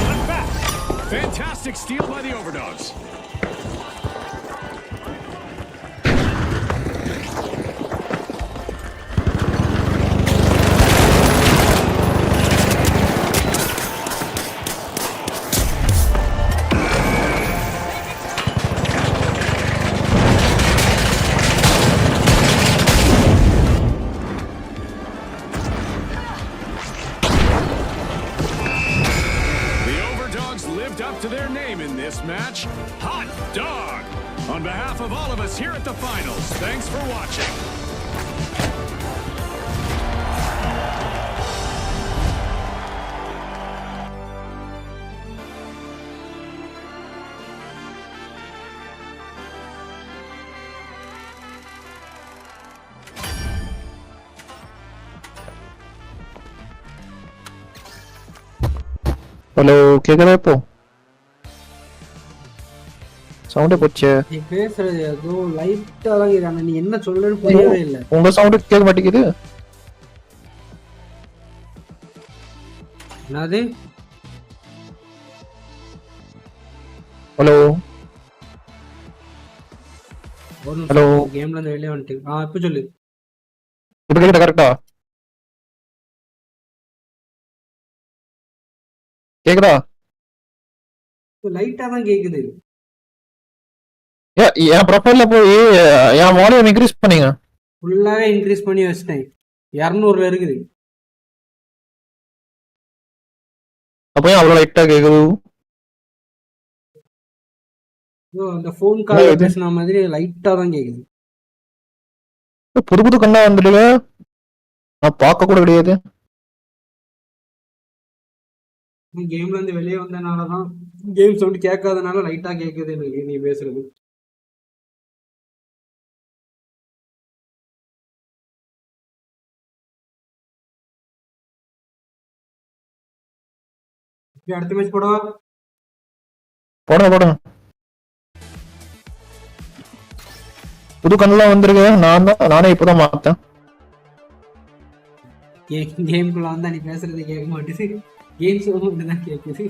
Not back. Fantastic steal by the overdogs. Lived up to their name in this match. Hot dog! On behalf of all of us here at the finals, thanks for watching. Hello கேக்குதா இப்போ sound போச்சு நீ பேசுறது ஏதோ லைட்டா தான் கேக்குறாங்க. நீ என்ன சொல்றன்னு புரியவே இல்ல. உங்க சவுண்ட் கேட்க மாட்டேங்குது. என்னது? ஹலோ ஹலோ கேம்ல இருந்து வெளிய வந்துட்டு. இப்ப சொல்லு. இப்ப கேக்குதா கரெக்ட்டா? கேக்குதா? லைட்டா தான் கேக்குது. என் ப்ரொஃபைல்ல போய் என் வால்யூம் இன்க்ரீஸ் பண்ணீங்க. ஃபுல்லாவே இன்க்ரீஸ் பண்ணி வச்சிட்டேன். 200ல இருக்குது. அப்போ அவ்வளவு லைட்டா கேக்குது. அந்த ஃபோன் கால் பேசின மாதிரி லைட்டா தான் கேக்குது. புது புது கண்ணா வந்துடுங்க. நான் பார்க்க கூட கிடையாது. கேம்ல இருந்து வெளியே வந்தனாலதான் கேம் சவுண்ட் கேட்காதனால லைட்டா கேக்குது எனக்கு நீ பேசுறது. அடுத்த மேட்ச் போடவா? போடுங்க. புது கண்ணெல்லாம் வந்துருக்கு. நானே இப்பதான் மாத்தேன். கேம்குள்ள வந்தா நீ பேசுறது கேட்க மாட்டேது. கேம் சவுண்ட் தான் கேக்குது.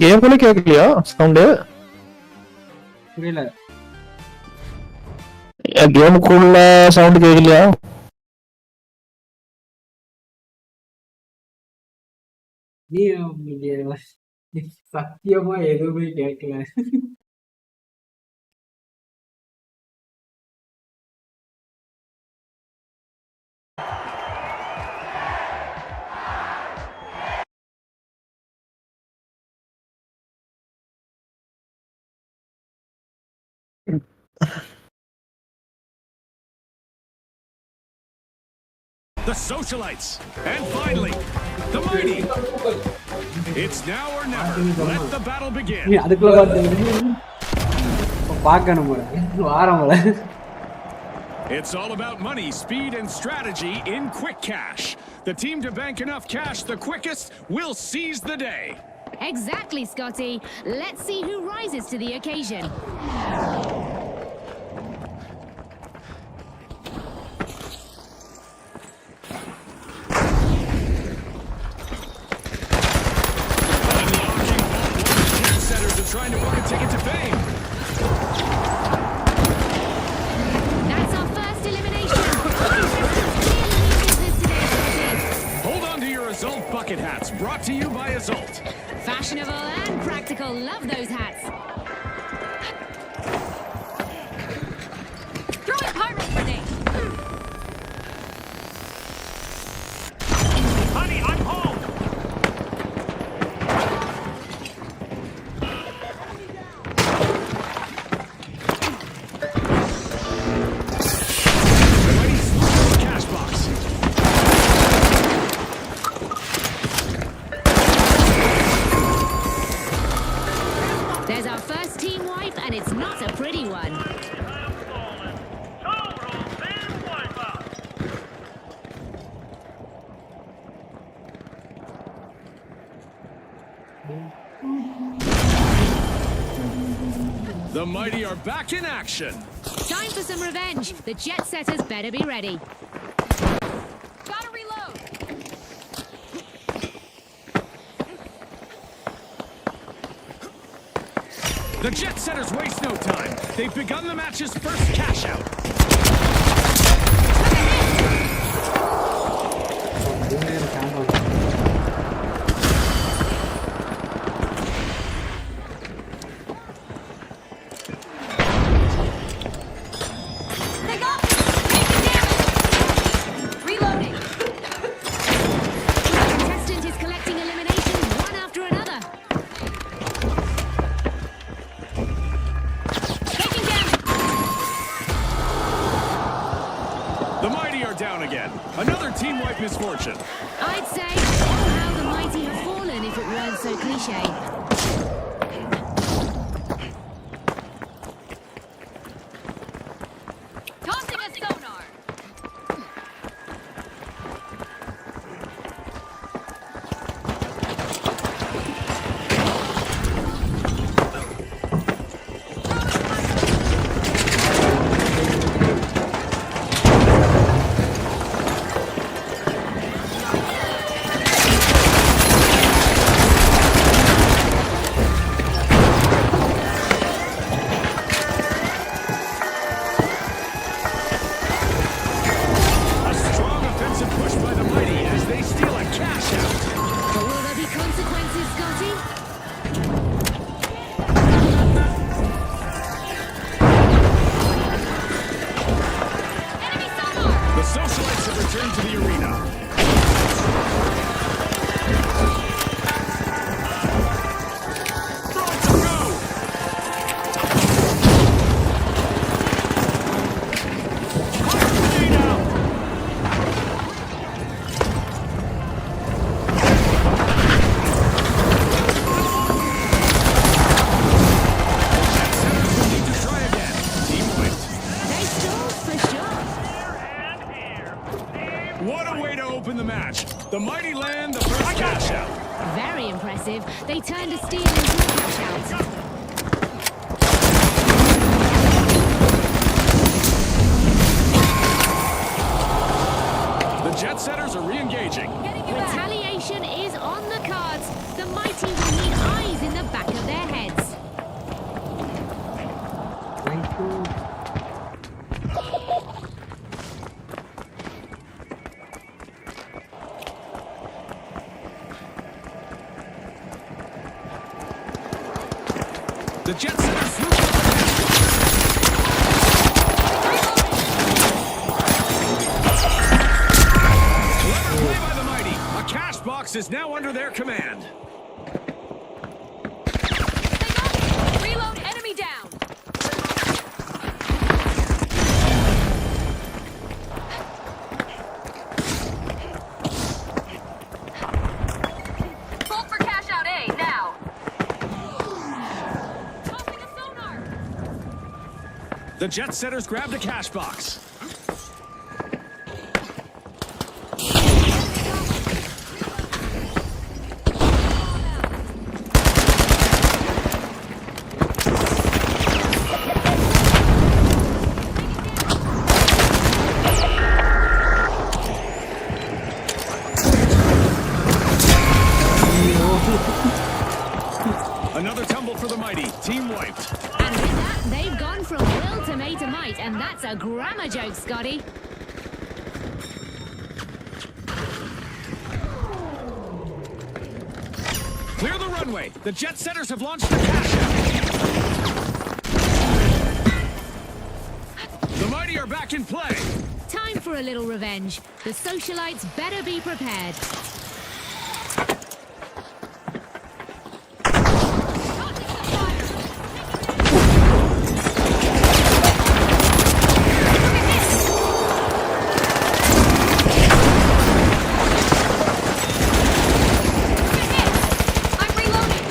கேம் கூட கேட்கலையா சவுண்டு? புரியல. கேமுக்குள்ள சவுண்ட் கேட்கலையா? நீ சத்தியமா எதுவுமே கேட்கல. The socialites, and finally, the mighty. It's now or never. Let the battle begin. அதுக்குள்ள பார்க்கணும் வாரம். It's all about money, speed, and strategy in quick cash. The team to bank enough cash the quickest will seize the day. Exactly, Scotty. Let's see who rises to the occasion. Trying to book a ticket to fame. That's our first elimination. Hold on to your Azult bucket hats, brought to you by Azult. Fashionable and practical. Love those hats. Throw it, pirate grenade. Honey, I'm home. There's our Our first team wipe, and it's not a pretty one. The mighty are back in action. Time for some revenge. The jet setters better be ready. Gotta reload. The jet setters waste no time. They've begun the match's first cash out. They got me. Taking damage. Reloading. The contestant is collecting eliminations one after another. Taking damage. The mighty are down again. Another team wipe misfortune. I'd say, oh, how the mighty have fallen if it weren't so cliche. Tossing a sonar. A strong offensive push by the mighty as they steal a cash out. But will there be consequences, Scotty? Enemy sonar! The socialites have returned to the arena. Throw to go! Grenade out! Need to try again. Team wiped. They stalled for sure. What a way to open the match. The mighty land the first cash out. Very impressive. They turned a steal into a cash out. The jet setters are re-engaging. Retaliation is on the cards. The mighty will need eyes in the back of their heads. Thank you. The jet setters swoop up. Clever play by the mighty. A cash box is now under their command. Reload, enemy down. Call for cash out A now. Tossing a sonar. The jet setters grabbed a cash box. Another tumble for the mighty. Team wiped. And with that, they've gone from will to may to might, and that's a grammar joke, Scotty. Clear the runway. The jet setters have launched the cash out. The mighty are back in play. Time for a little revenge. The socialites better be prepared. I'm reloading.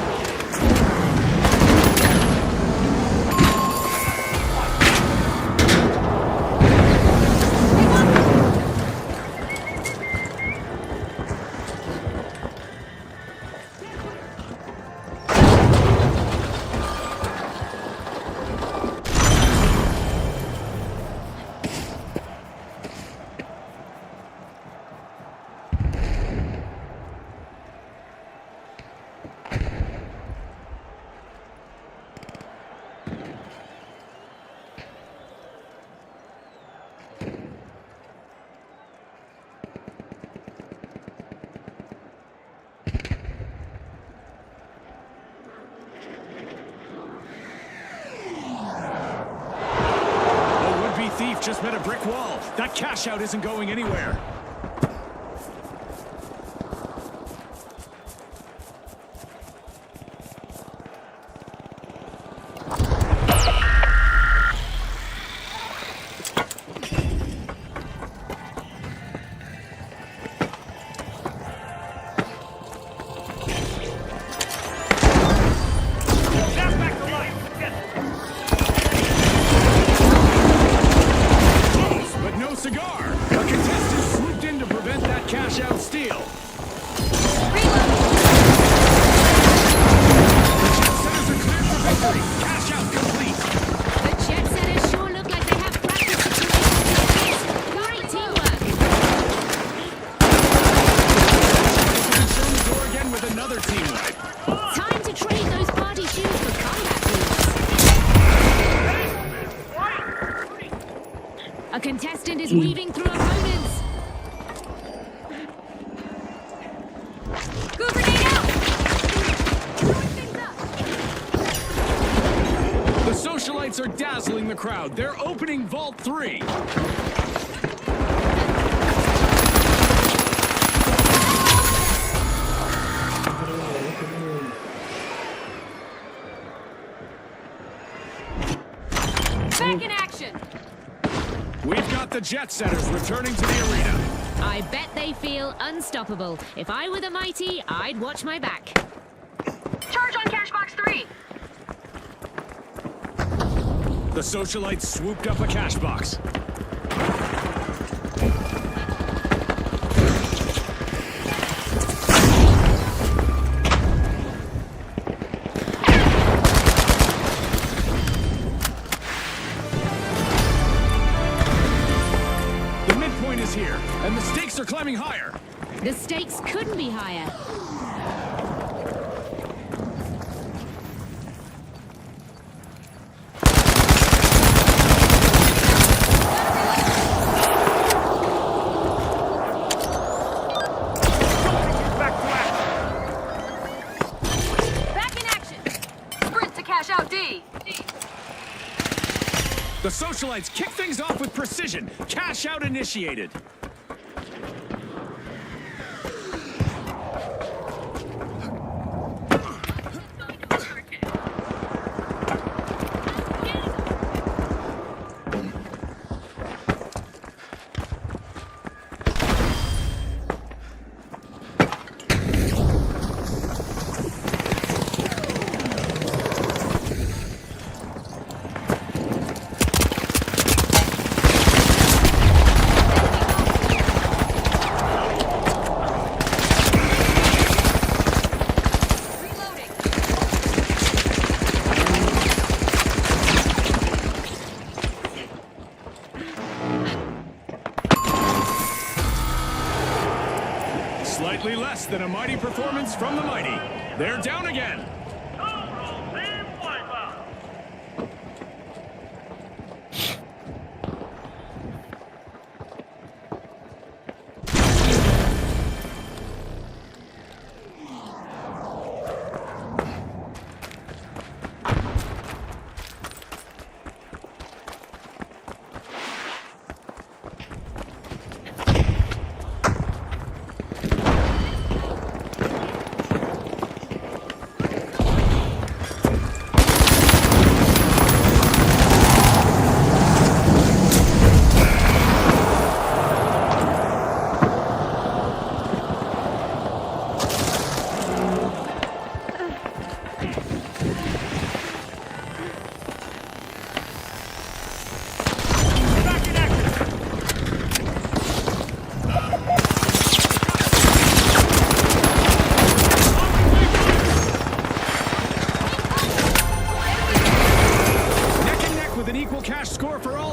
safe just met a brick wall. That cash out isn't going anywhere. A contestant is weaving through opponents. Go grenade out! The socialites are dazzling the crowd. They're opening Vault 3. Back in action! We've got the jet setters returning to the arena. I bet they feel unstoppable. If I were the mighty, I'd watch my back. Charge on cash box 3! The socialites swooped up a cash box. Here, and the stakes are climbing higher. The stakes couldn't be higher. Back in action. Sprint to cash out D. The socialites kick things off with precision. Cash out initiated. Slightly less than a mighty performance from the mighty. They're down again.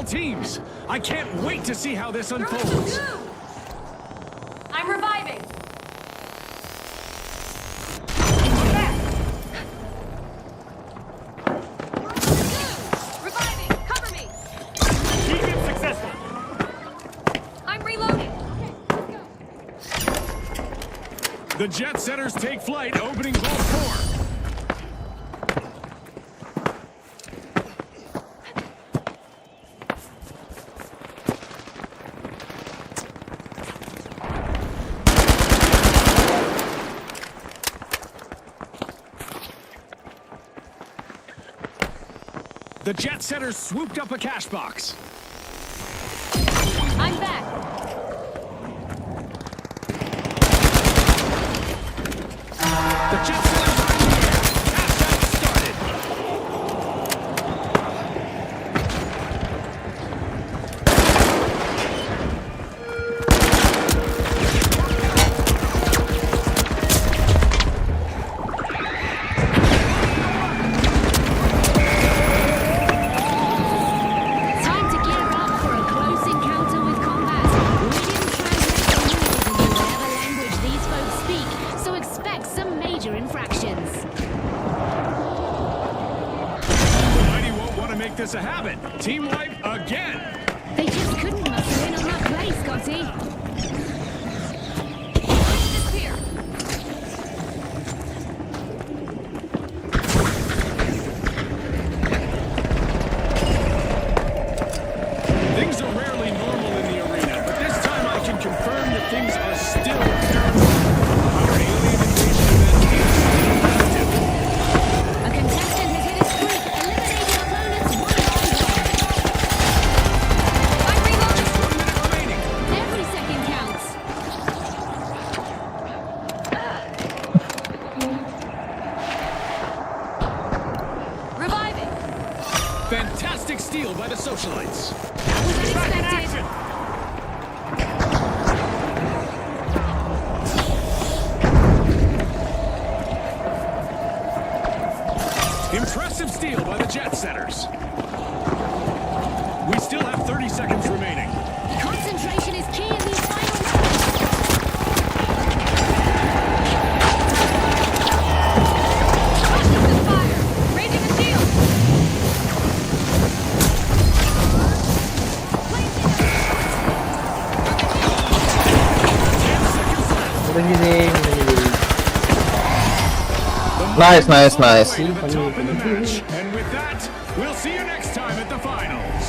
Teams. I can't wait to see how this unfolds. I'm reviving. Reviving. Cover me. Keep it successful. I'm reloading. The jet setters take flight, opening Vault 4. The jet setters swooped up a cash box. I'm back. The jet setters are in the air. Cash out started. Time to gear up for a close encounter with combat. We didn't translate the rules into whatever language these folks speak, so expect some major infractions. The mighty won't want to make this a habit. Team wipe again. They just couldn't muscle in on that play, Scotty. Disappear. Things are rarely normal in the arena, but this time I can confirm that things are still terrible. Our alien invasion event is still active. A contestant has hit his streak, eliminating opponents one by one. I'm reloading. 1 minute remaining. Every second counts. Reviving. Fantastic steal by the socialites. That was unexpected. Impressive steal by the jet setters. We still have 30 seconds remaining. Concentration is key in these final moments. Constant fire. Raising the shield. Nice, nice, nice. Way to the top of the match. And with that, we'll see you next time at the finals.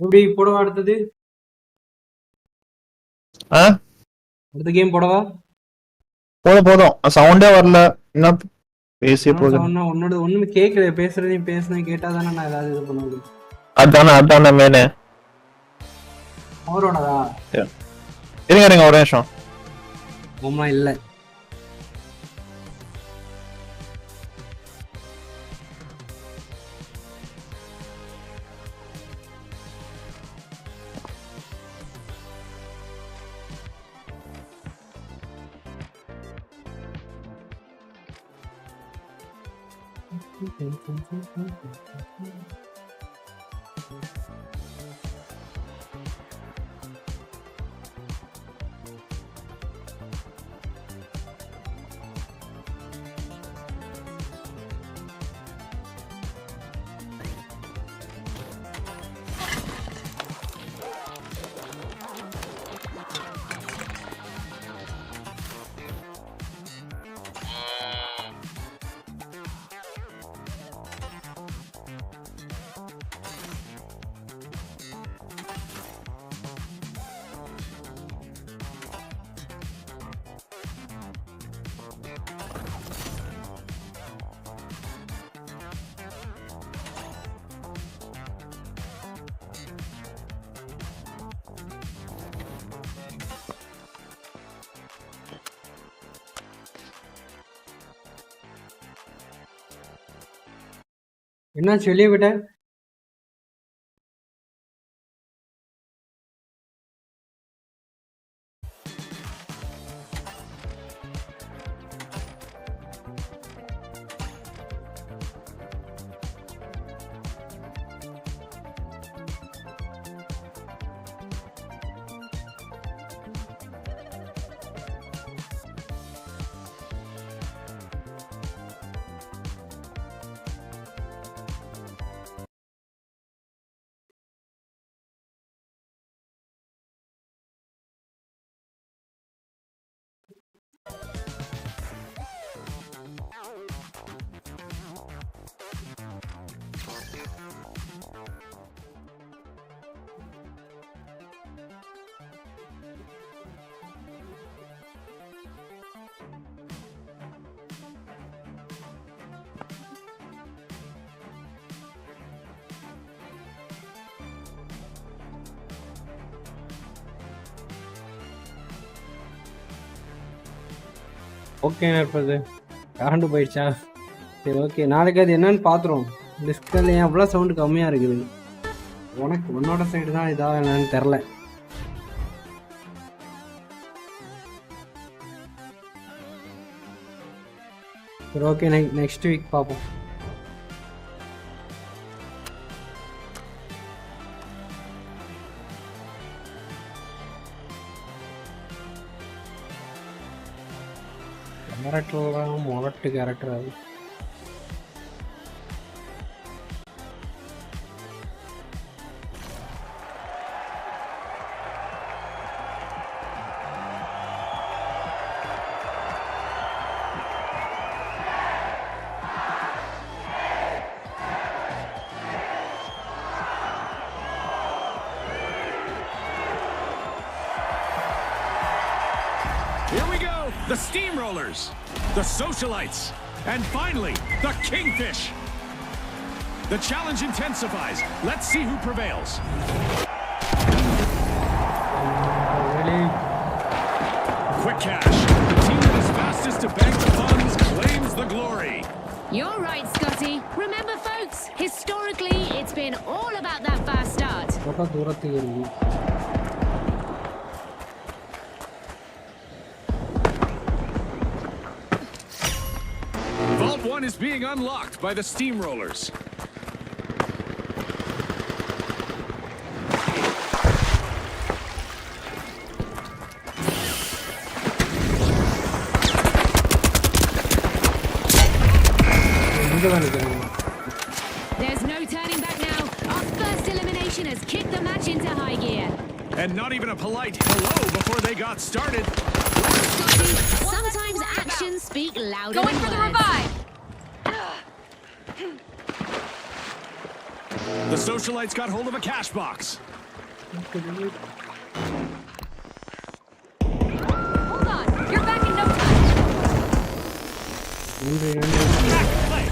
எப்படி போடவா அடுத்தது? ஆ அடுத்த game போடவா? போதும் சவுண்டே வரல என்ன பேசிய போகுது. உன்னோட ஒண்ணுமே கேட்கல, பேசுறதையும் பேசுனதையும் கேட்டாதானே நான் ஏதாவது இது பண்ண முடியும். அதான மேனே அவரோடதா? இருங்க ஒரு நிமிஷம். உமா இல்ல. என்னாச்சு வெளியே விட்ட? ஓகே இருப்பது கரண்ட் போயிடுச்சா? சரி ஓகே, நாளைக்கு அது என்னன்னு பார்த்துருவோம். டிஸ்கில் ஏன் அவ்வளோ சவுண்டு கம்மியாக இருக்குது? உனக்கு உன்னோட சைடு தான் இதாக என்னன்னு தெரில. சரி ஓகே, நெக்ஸ்ட் வீக் பார்ப்போம். கேரக்டர்லாம் மொரட்டு கேரக்டர் அது. Here we go, the Steamrollers, the Socialites, and finally, the Kingfish. The challenge intensifies. Let's see who prevails. Quick cash. The team that is fastest to bank the funds claims the glory. You're right, Scotty. Remember, folks, historically, it's been all about that fast start. ரொம்ப தூரத்துக்கு இருக்கு. Vault 1 is being unlocked by the Steamrollers. There's no turning back now. Our first elimination has kicked the match into high gear. And not even a polite hello before they got started. Sometimes actions speak louder Going than for the words. revive. The Socialites got hold of a cash box. Hold on. You're back in no time. Back play.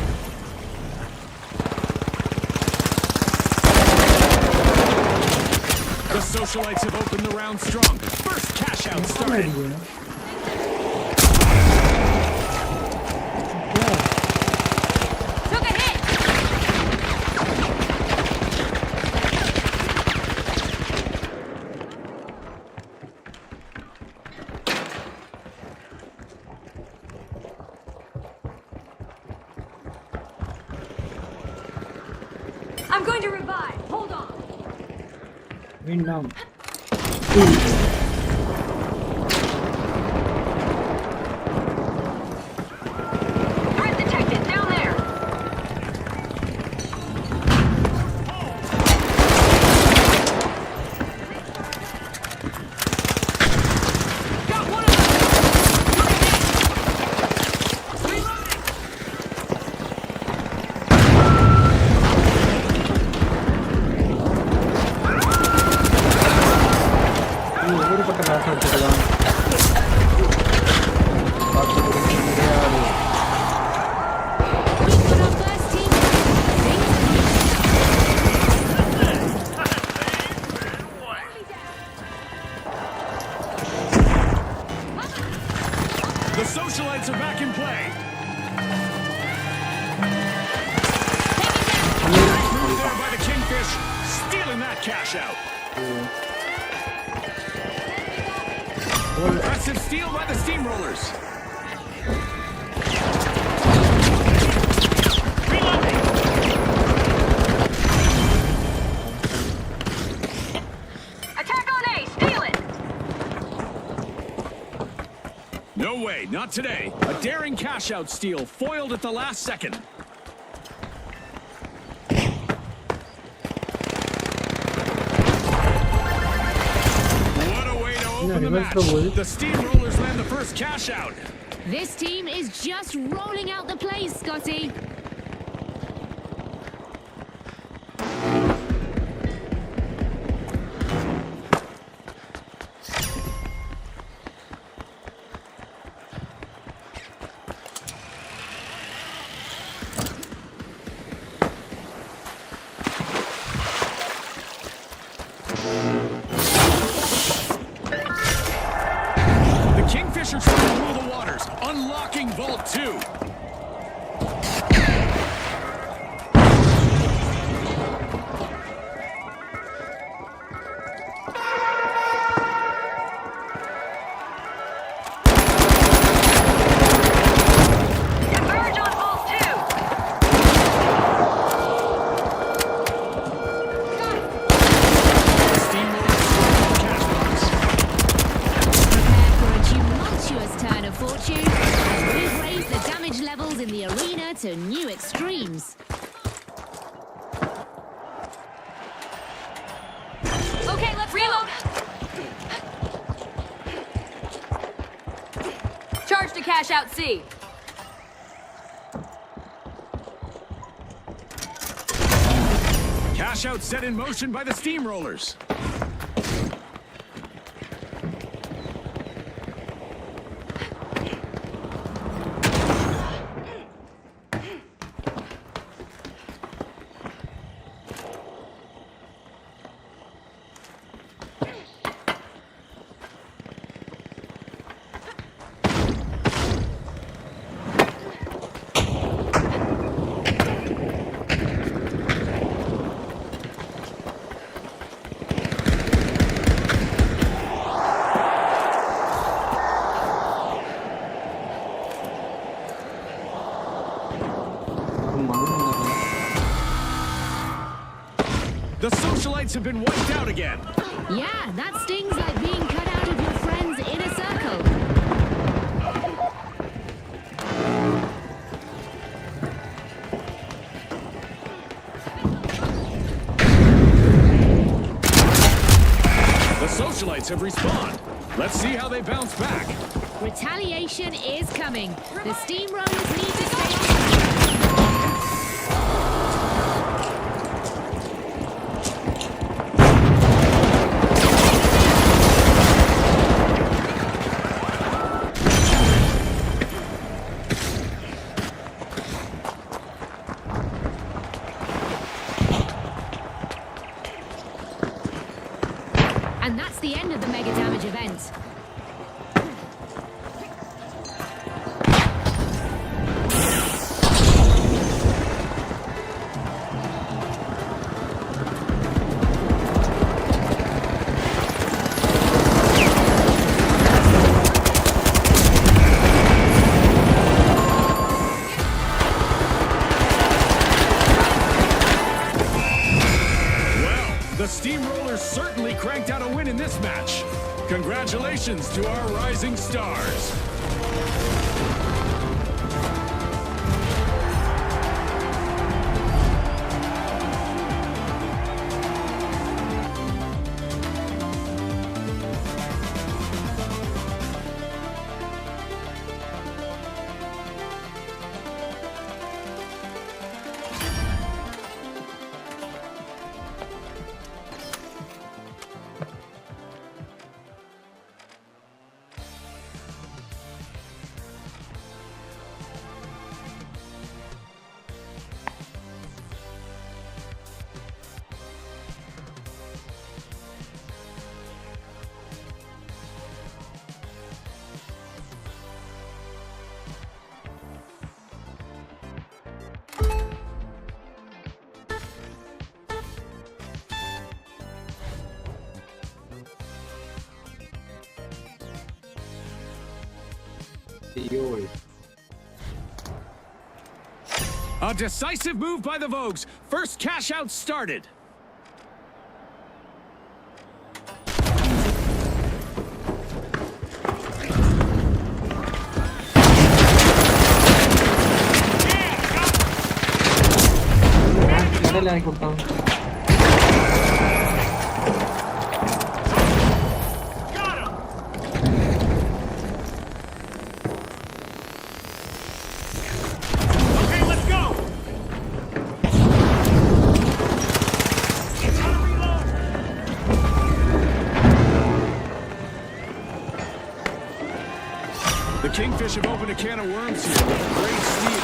The Socialites have opened the round strong. First cash out started. Took a hit. I'm going to revive. Hold on. வேண்டாம். Threat detected. Down there. Got one of them. ஊருப்பட்ட காசு எடுத்துக்கலாம். We've got our first team. The Socialites are back in play. Nice move there by the Kingfish, stealing that cash out. Impressive steal by the Steamrollers. Reloading. Attack on A. Steal it. No way, not today. A daring cash out steal foiled at the last second. What a way to open the match. The Steamrollers land the first cash out. This team is just rolling out the plays, Scotty. The Kingfisher trying to rule the waters, unlocking Vault 2. Converge on Vault 2. Prepare for a tumultuous turn of fortune as we've raised the damage levels in the arena to new extremes. Okay, let's reload. Charge to cash out C. Cash out set in motion by the Steamrollers. The socialites have been wiped out again. Yeah, that stings like being cut out of your friend's inner circle. The socialites have respawned. Let's see how they bounce back. Retaliation is coming. The steamrollers need to stay on. And that's the end of the mega damage event. The Steamrollers certainly cranked out a win in this match. Congratulations to our rising stars. A decisive move by the Vogues. First cash out started. கடையில் இறக்கி விட்டான். Okay, let's go. The Kingfish have opened a can of worms here with a great steal.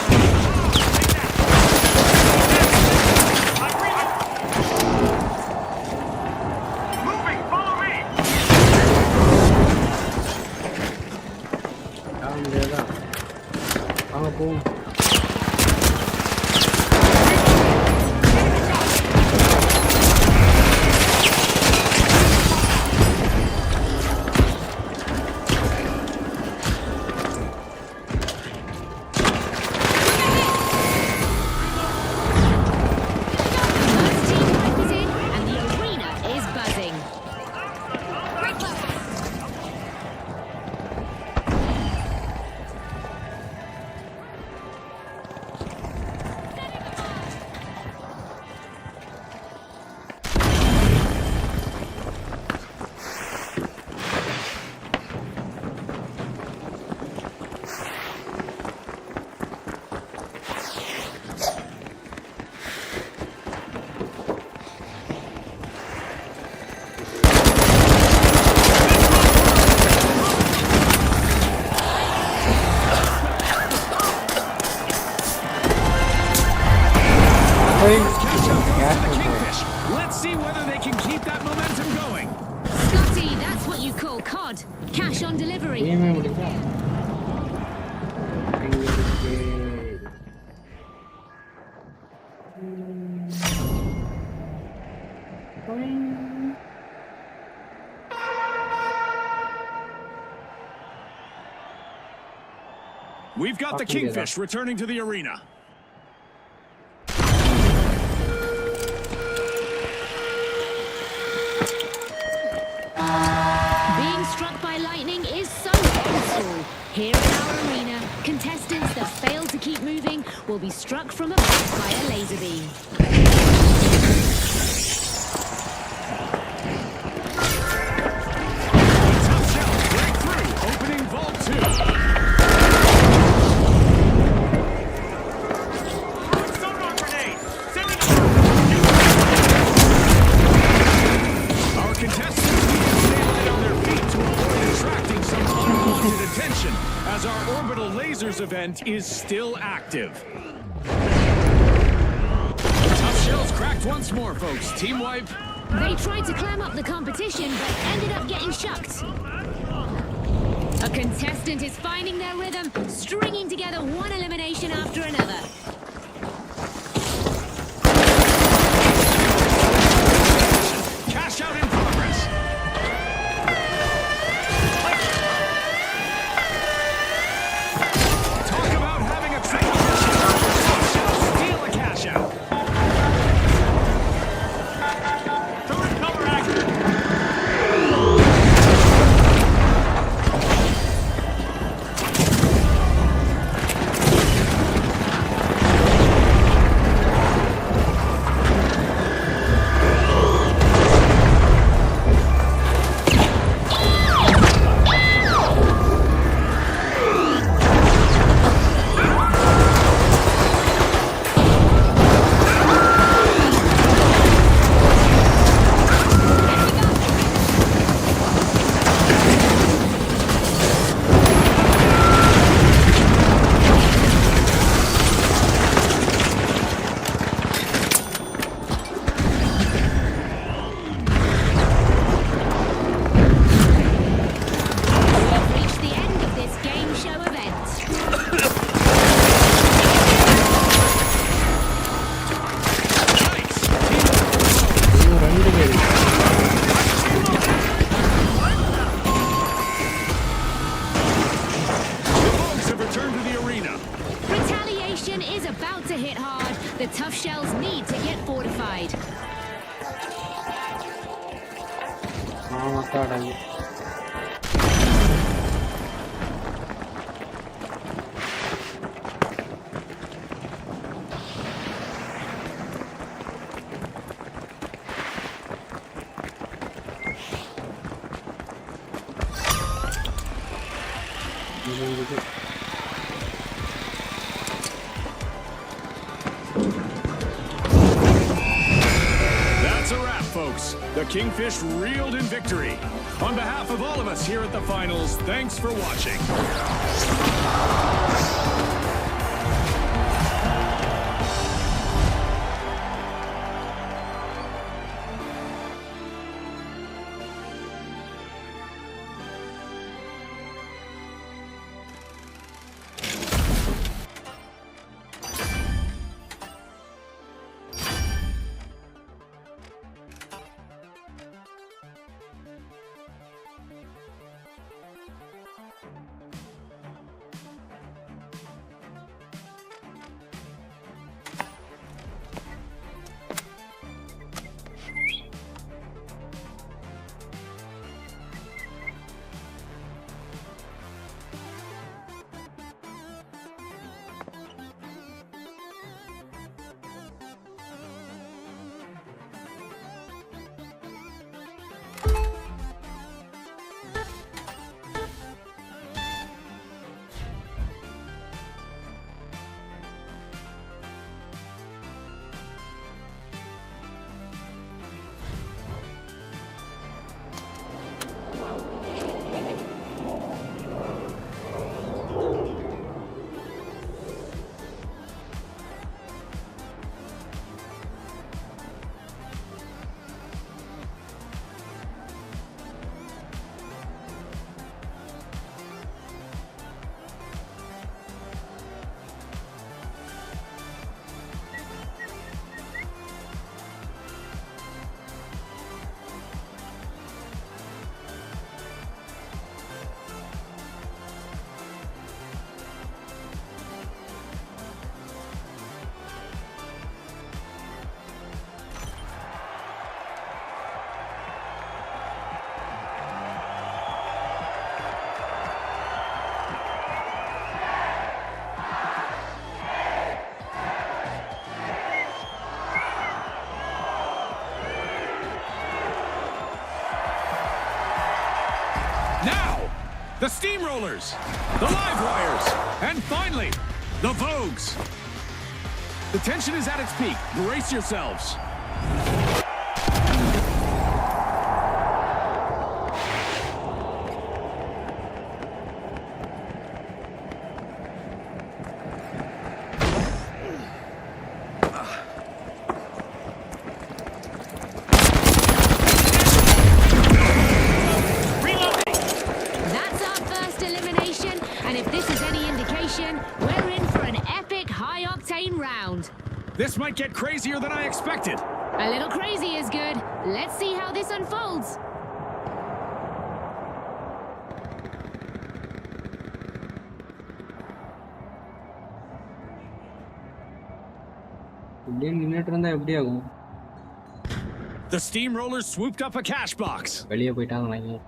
keep that momentum going. Scotty, that's what you call COD. Cash on delivery. கேமே முடிஞ்சா எங்க இருக்கு We've got the Kingfish returning to the arena. Being struck by lightning is so old school. Here in our arena, contestants that fail to keep moving will be struck from above by a laser beam. Tough shells break through, opening Vault 2. Sonar grenade! Sending Our contestants need to stay light on their feet to avoid attracting some unwanted attention, as our orbital lasers event is still active. Tough shells cracked once more, folks. Team wipe. They tried to climb up the competition, but ended up getting shucked. A contestant is finding their rhythm, stringing together one elimination after another. Cash out in progress. Talk about having a transition. Tough shells steal a cash out. current color action! We have reached the end of this game show event. Nice. இன்னும் 2 பேர் The Vogues have returned to the arena. Retaliation is about to hit hard. The tough shells need to get fortified. ஆமாக்காடாங்க That's a wrap, folks. The Kingfish reeled in victory. On behalf of all of us here at the finals, thanks for watching. Now, the steamrollers, the live wires, and finally, the Vogues. The tension is at its peak. Brace yourselves. That's our first elimination, and if this is any indication, we're in for an epic high-octane round. This might get crazier than I expected. A little crazy is good. Let's see how this unfolds. இப்படியே நின்னுட்டு இருந்தா எப்படி ஆகும்? The steamrollers swooped up a cash box. வெளியே போயிட்டாங்க நினைக்கிறேன்.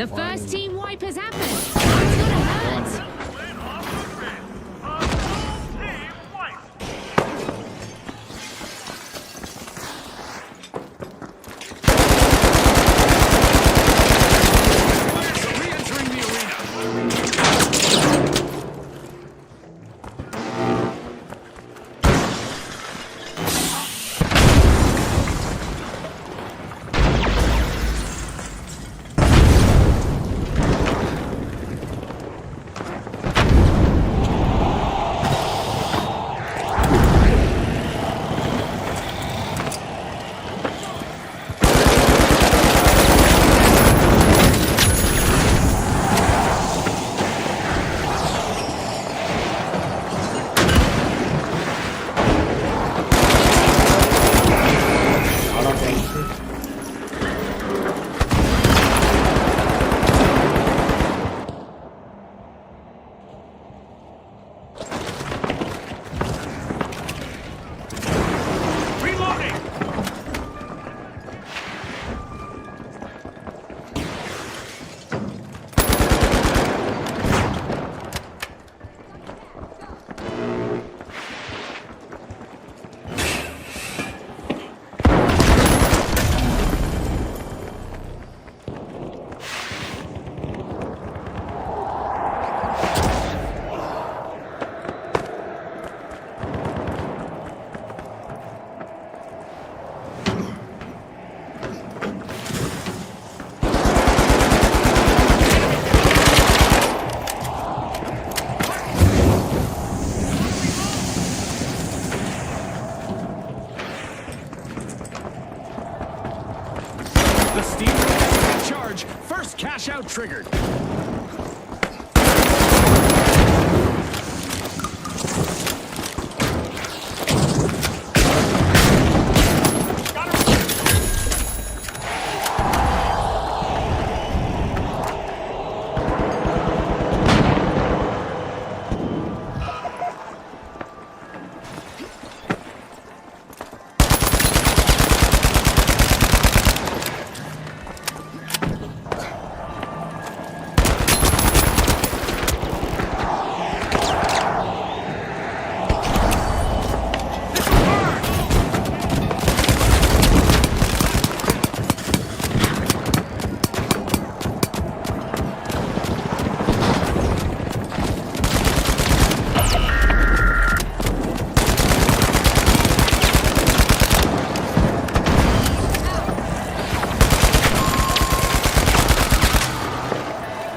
The first team wipe has happened. It's gonna hurt. Players are re-entering the arena. Reloading. The steamrollers in charge. First cash out triggered.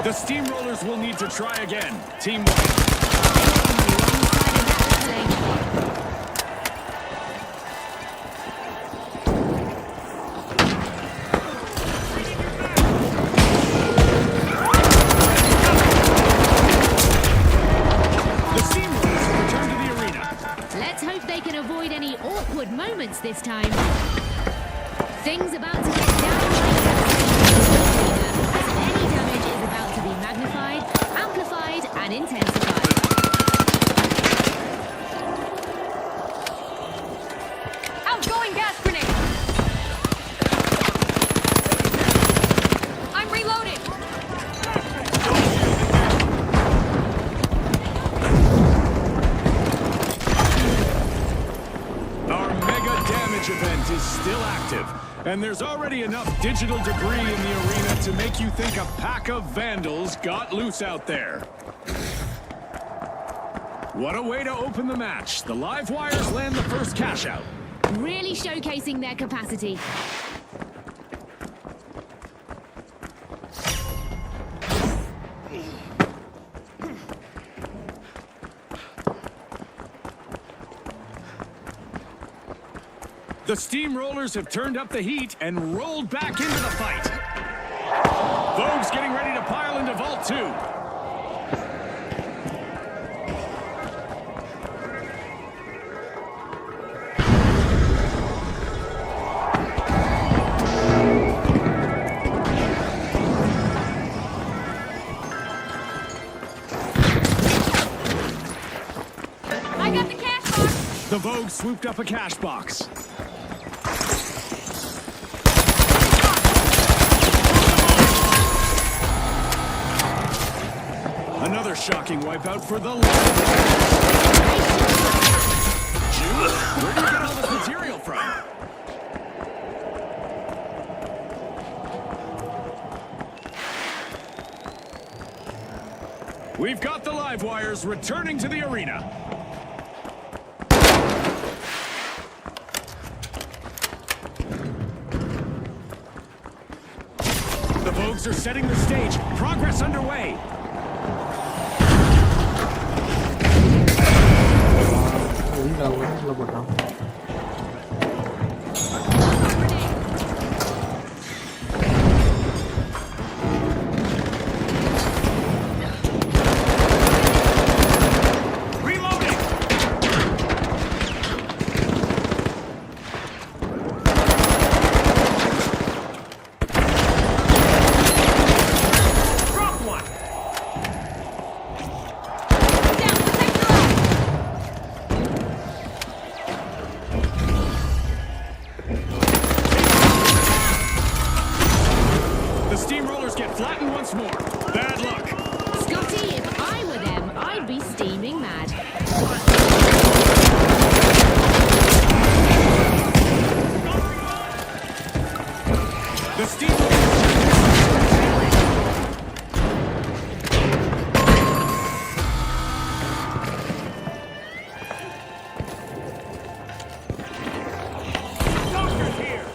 The steamrollers will need to try again. Team one. The steamrollers will return to the arena. Let's hope they can avoid any awkward moments this time. Things about to get downright as any damage is about to be magnified, amplified, and intensified. Outgoing gas grenade. I'm reloading. Our is still active, and there's already enough digital debris in the arena to make you think a pack of vandals got loose out there. What a way to open the match. The live wires land the first cash out. Really showcasing their capacity. The Steamrollers have turned up the heat and rolled back into the fight. Vogue's getting ready to pile into Vault 2. I got the cash box. The Vogue swooped up a cash box. Another shocking wipeout for the Live. Jude, where do you get all this material from? We've got the live wires returning to the arena. The Vogues are setting the stage. Progress underway. உள்ள போட்டான். Reloading. Drop one. Down, protect the line. The Steamrollers get flattened once more. Bad luck. Scotty, if I were them, I'd be steaming mad. The Steamrollers. Doctor's here.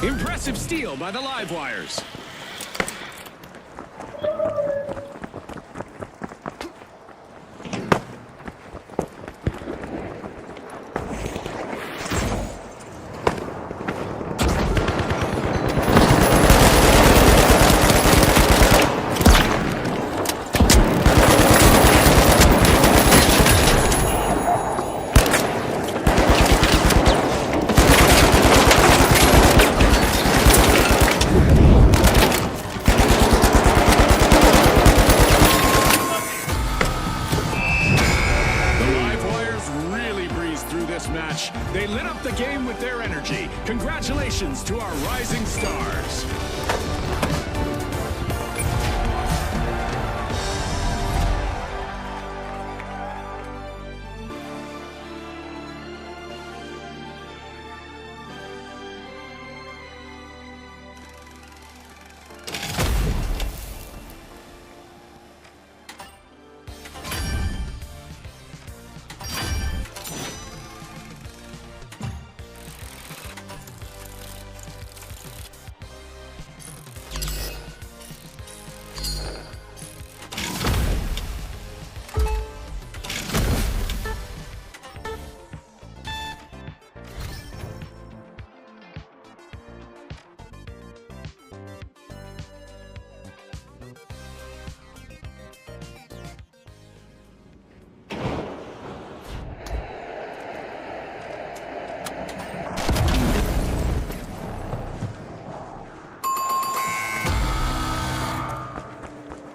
Impressive steal by the live wires. They lit up the game with their energy. Congratulations to our rising stars.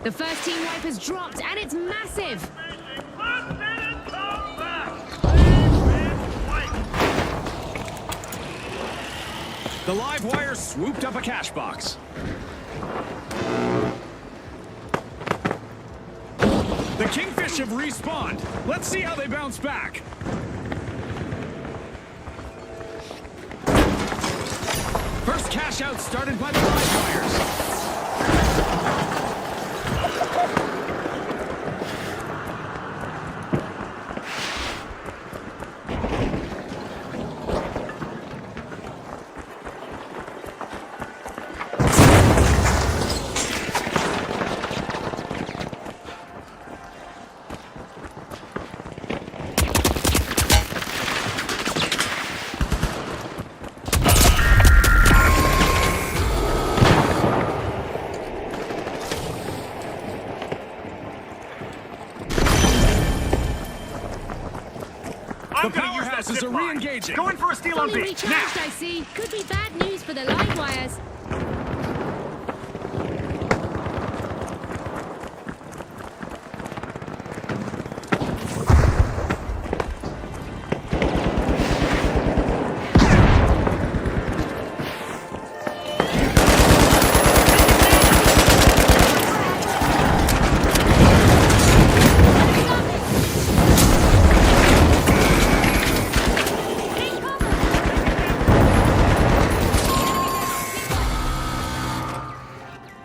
The first team wipe has dropped, and it's massive. The live wire swooped up a cash box. The Kingfish have respawned. Let's see how they bounce back. First cash out started by the live wires. The powerhouses are re-engaging. Going for a steal on Fully B. recharged, I see. Could be bad news for the live wires.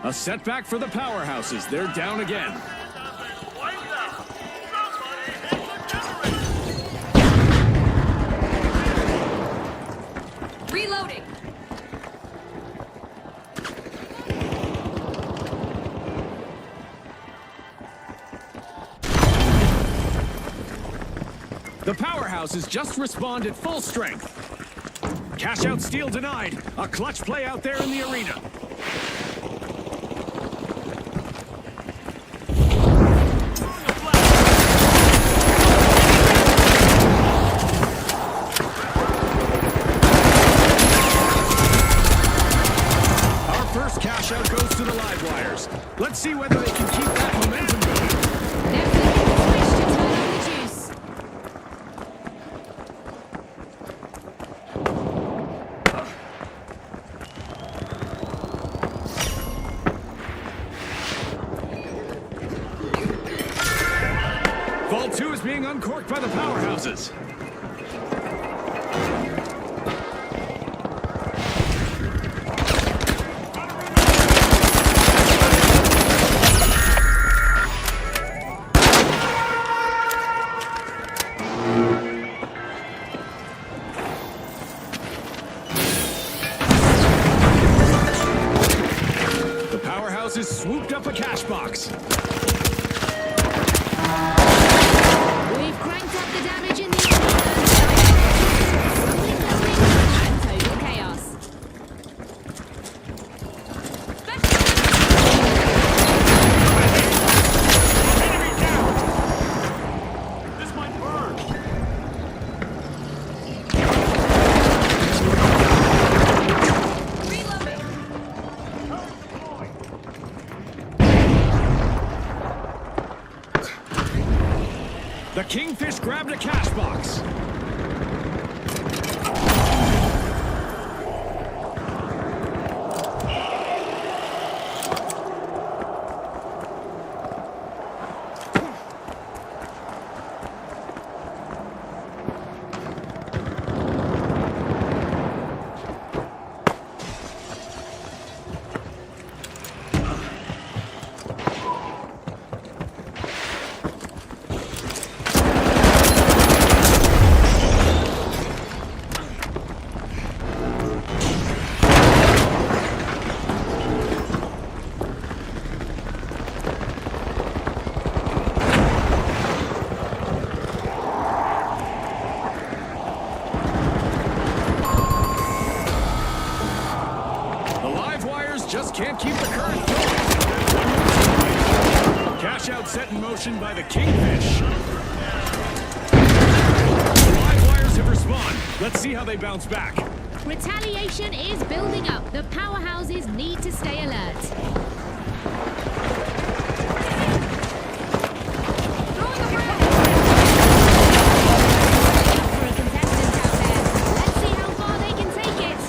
A setback for the powerhouses. They're down again. Reloading. The powerhouses just respawned at full strength. Cash out steal denied. A clutch play out there in the arena. Our first cash out goes to the live wires. Let's see whether they can keep that momentum going. They're flipping the switch to turn on the juice. Vault 2 is being uncorked by the powerhouses. The powerhouses swooped up a cash box. We've cranked up the damage in the and total chaos. This might burn. The Kingfish grabbed a cash box. The live wires just can't keep the current going. Cash out set in motion by the Kingfish. The live wires have respawned. Let's see how they bounce back. Retaliation is building up. The powerhouses need to stay alert. Throwing a round. For a contestant out there. Let's see how far they can take it.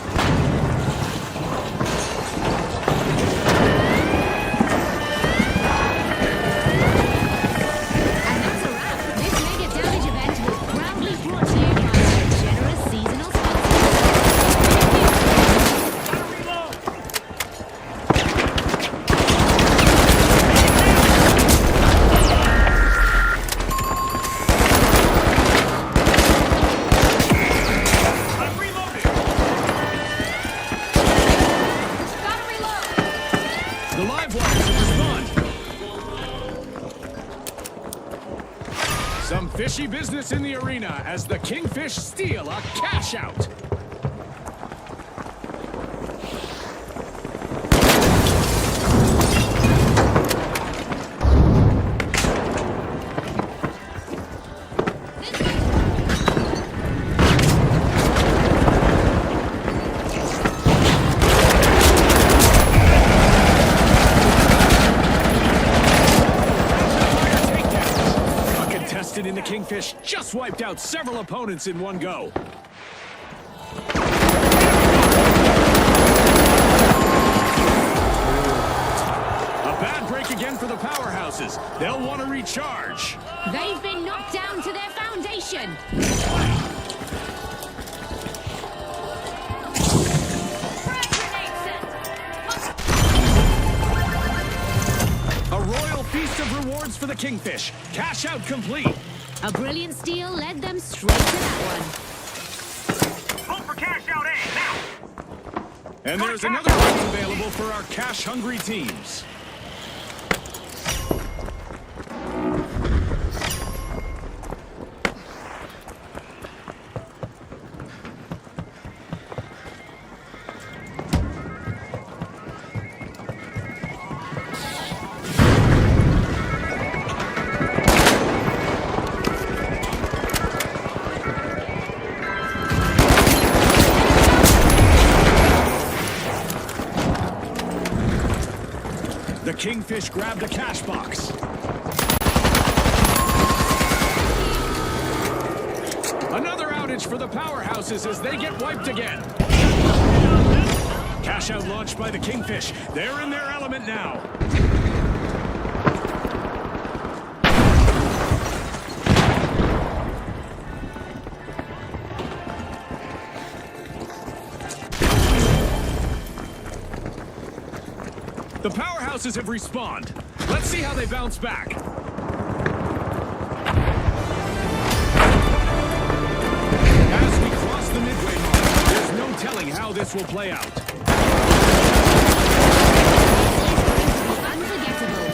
live wires have responded. Some fishy business in the arena as the Kingfish steal a cash out. In the Kingfish just wiped out several opponents in one go. A bad break again for the powerhouses. They'll want to recharge. They've been knocked down to their foundation. A royal feast of rewards for the Kingfish. Cash out complete. A brilliant steal led them straight to that one. Vote for cash out A now. And there's another prize available for our cash-hungry teams. The Kingfish grabbed a cash box. Another outage for the powerhouses as they get wiped again. Cash out launched by the Kingfish. They're in their element now. The powerhouses have respawned. Let's see how they bounce back. As we cross the midway mark, there's no telling how this will play out. Unforgettable.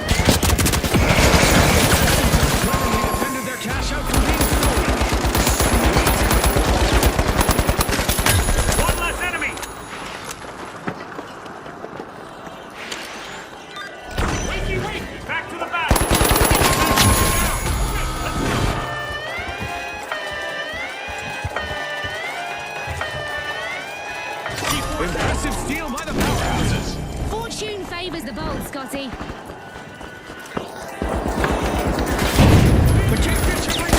Cleverly defended their cash out from being stolen. One less enemy. Wakey, wakey, back to the battle. Impressive steal by the powerhouses. Fortune favors the bold, Scotty. The Kingfish have respawned.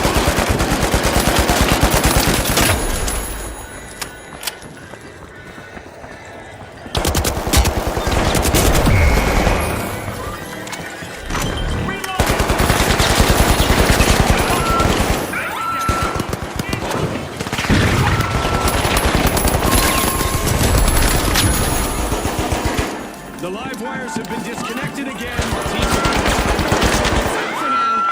The live wires have been disconnected again. For now.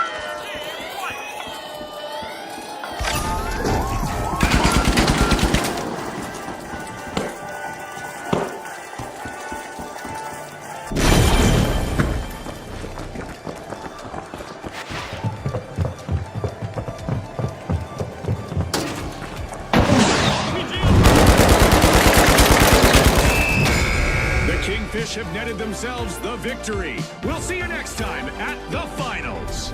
The Kingfish have netted themselves the victory. We'll see you next time at the finals.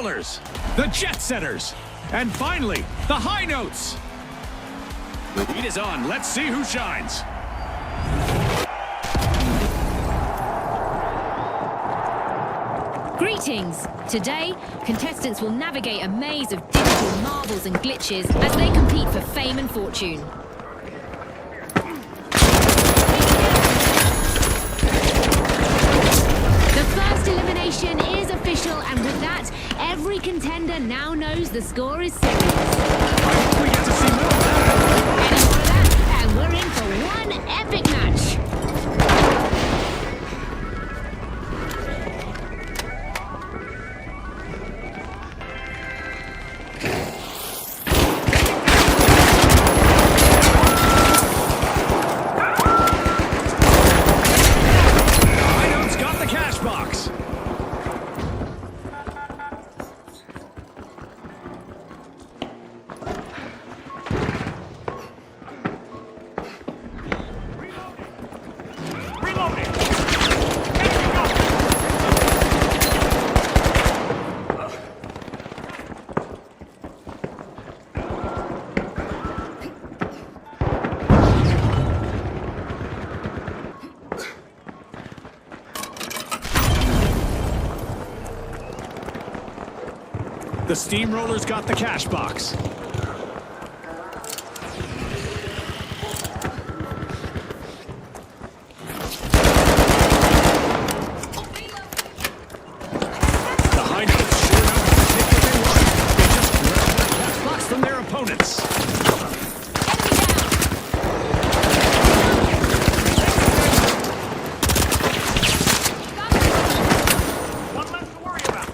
Steamrollers, the Jet Setters, and finally, the High Notes. The heat is on. Let's see who shines. Greetings! Today, contestants will navigate a maze of digital marbles and glitches as they compete for fame and fortune. The first elimination is official, and with that, every contender now knows the score is seconds. I hope we get to see more of that. Any more of that, and we're in for one epic match. High Notes got the cash box. Reloading. Here we go. The Steamrollers got the cash box. The High Notes sure know how to take what they want. They just grab that cash box from their opponents. One less to worry about.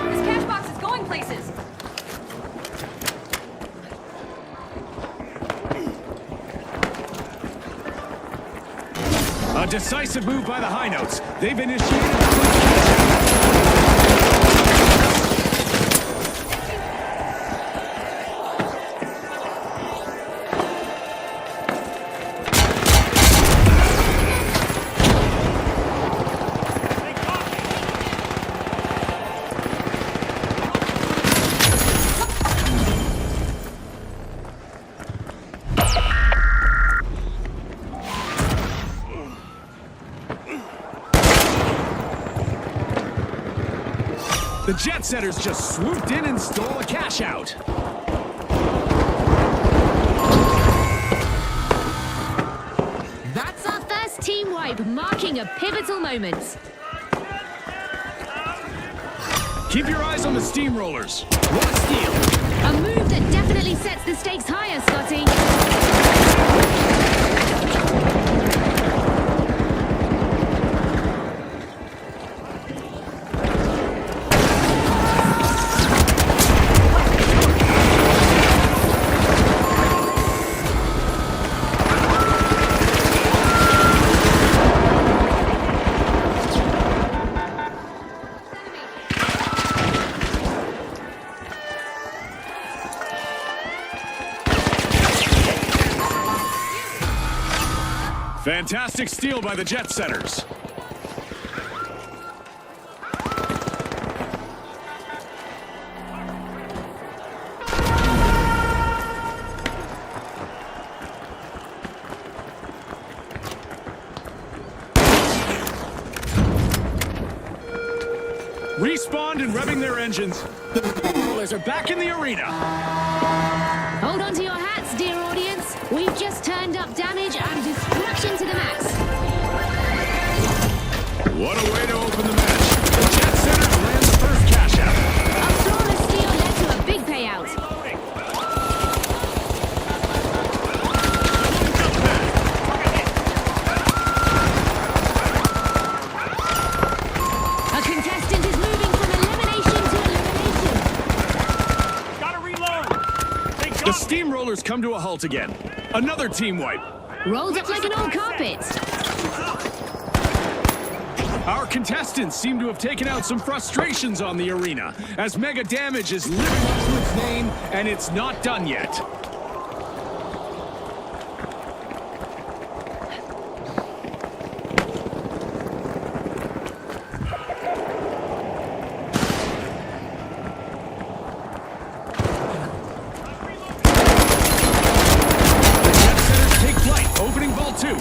This cash box is going places. A decisive move by the High Notes. They've initiated a quick cash out. They got me. The Jet Setters just swooped in and stole a cash out. That's our first team wipe, marking a pivotal moment. Keep your eyes on the Steamrollers. What a steal. A move that definitely sets the stakes higher, Scotty. Fantastic steal by the Jet Setters. Respawned and revving their engines. The rollers are back in the arena. Hold on to your hats, dear audience. We've just turned up damage and destruction to the max. What a way to open the match. The Jet Setters land the first cash out. A flawless steal led to a big payout. A contestant is moving from elimination to elimination. Gotta reload. They The got me. Steamrollers come to a halt again. Another team wipe. Rolled up like an old carpet. Our contestants seem to have taken out some frustrations on the arena, as Mega Damage is living up to its name, and it's not done yet. Opening ball 2.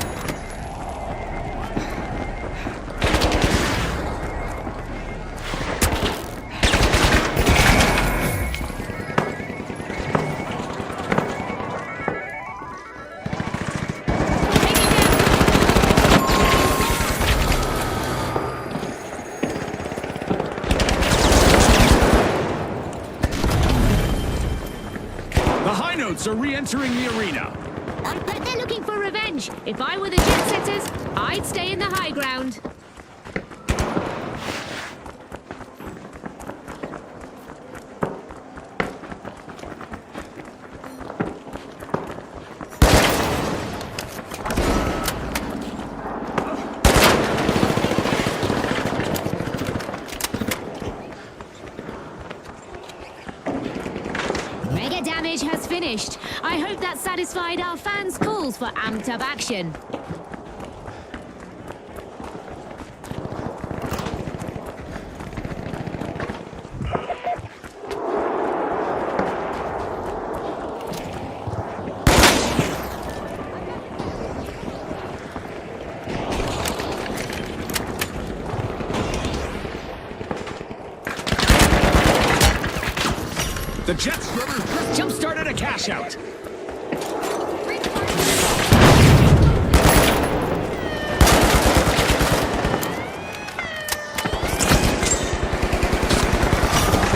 The high notes are re-entering the arena. But they're looking for revenge. If I were the Jet Setters, I'd stay in the high ground. Mega Damage has finished. I hope that satisfied our fans' calls for amped up action. The Jets jump-started a cash-out.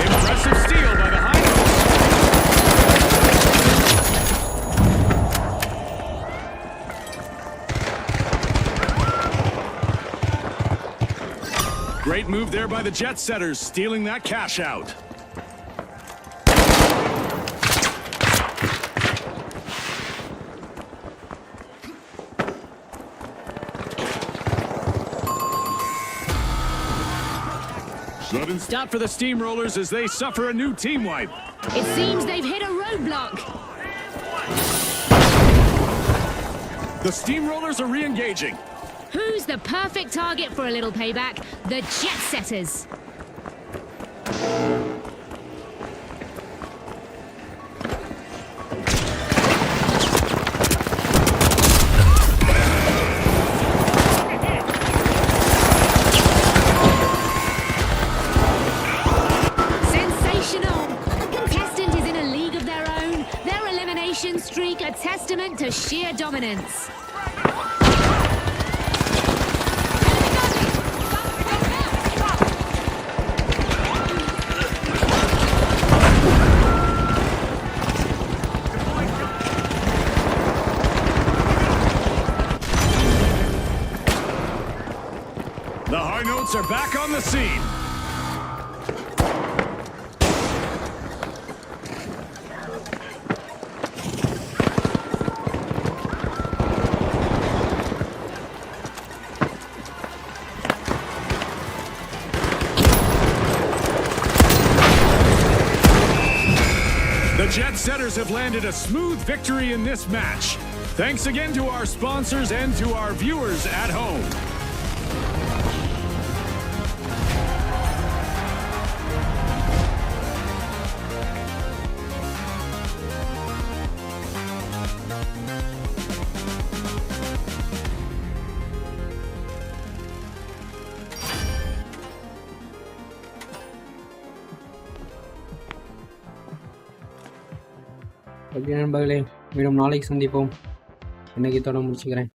Impressive steal by the high notes. Great move there by the Jet Setters, stealing that cash-out. Sudden stop for the Steamrollers as they suffer a new team wipe. It seems they've hit a roadblock. The Steamrollers are re-engaging. Who's the perfect target for a little payback? The Jet Setters. Streak a testament to sheer dominance. The high notes are back on the scene. The Jet Setters have landed a smooth victory in this match. Thanks again to our sponsors and to our viewers at home. Okay நண்பர்களே, மீண்டும் நாளைக்கு சந்திப்போம். இன்னைக்கு தொடர்ந்து முடிச்சுக்கிறேன்.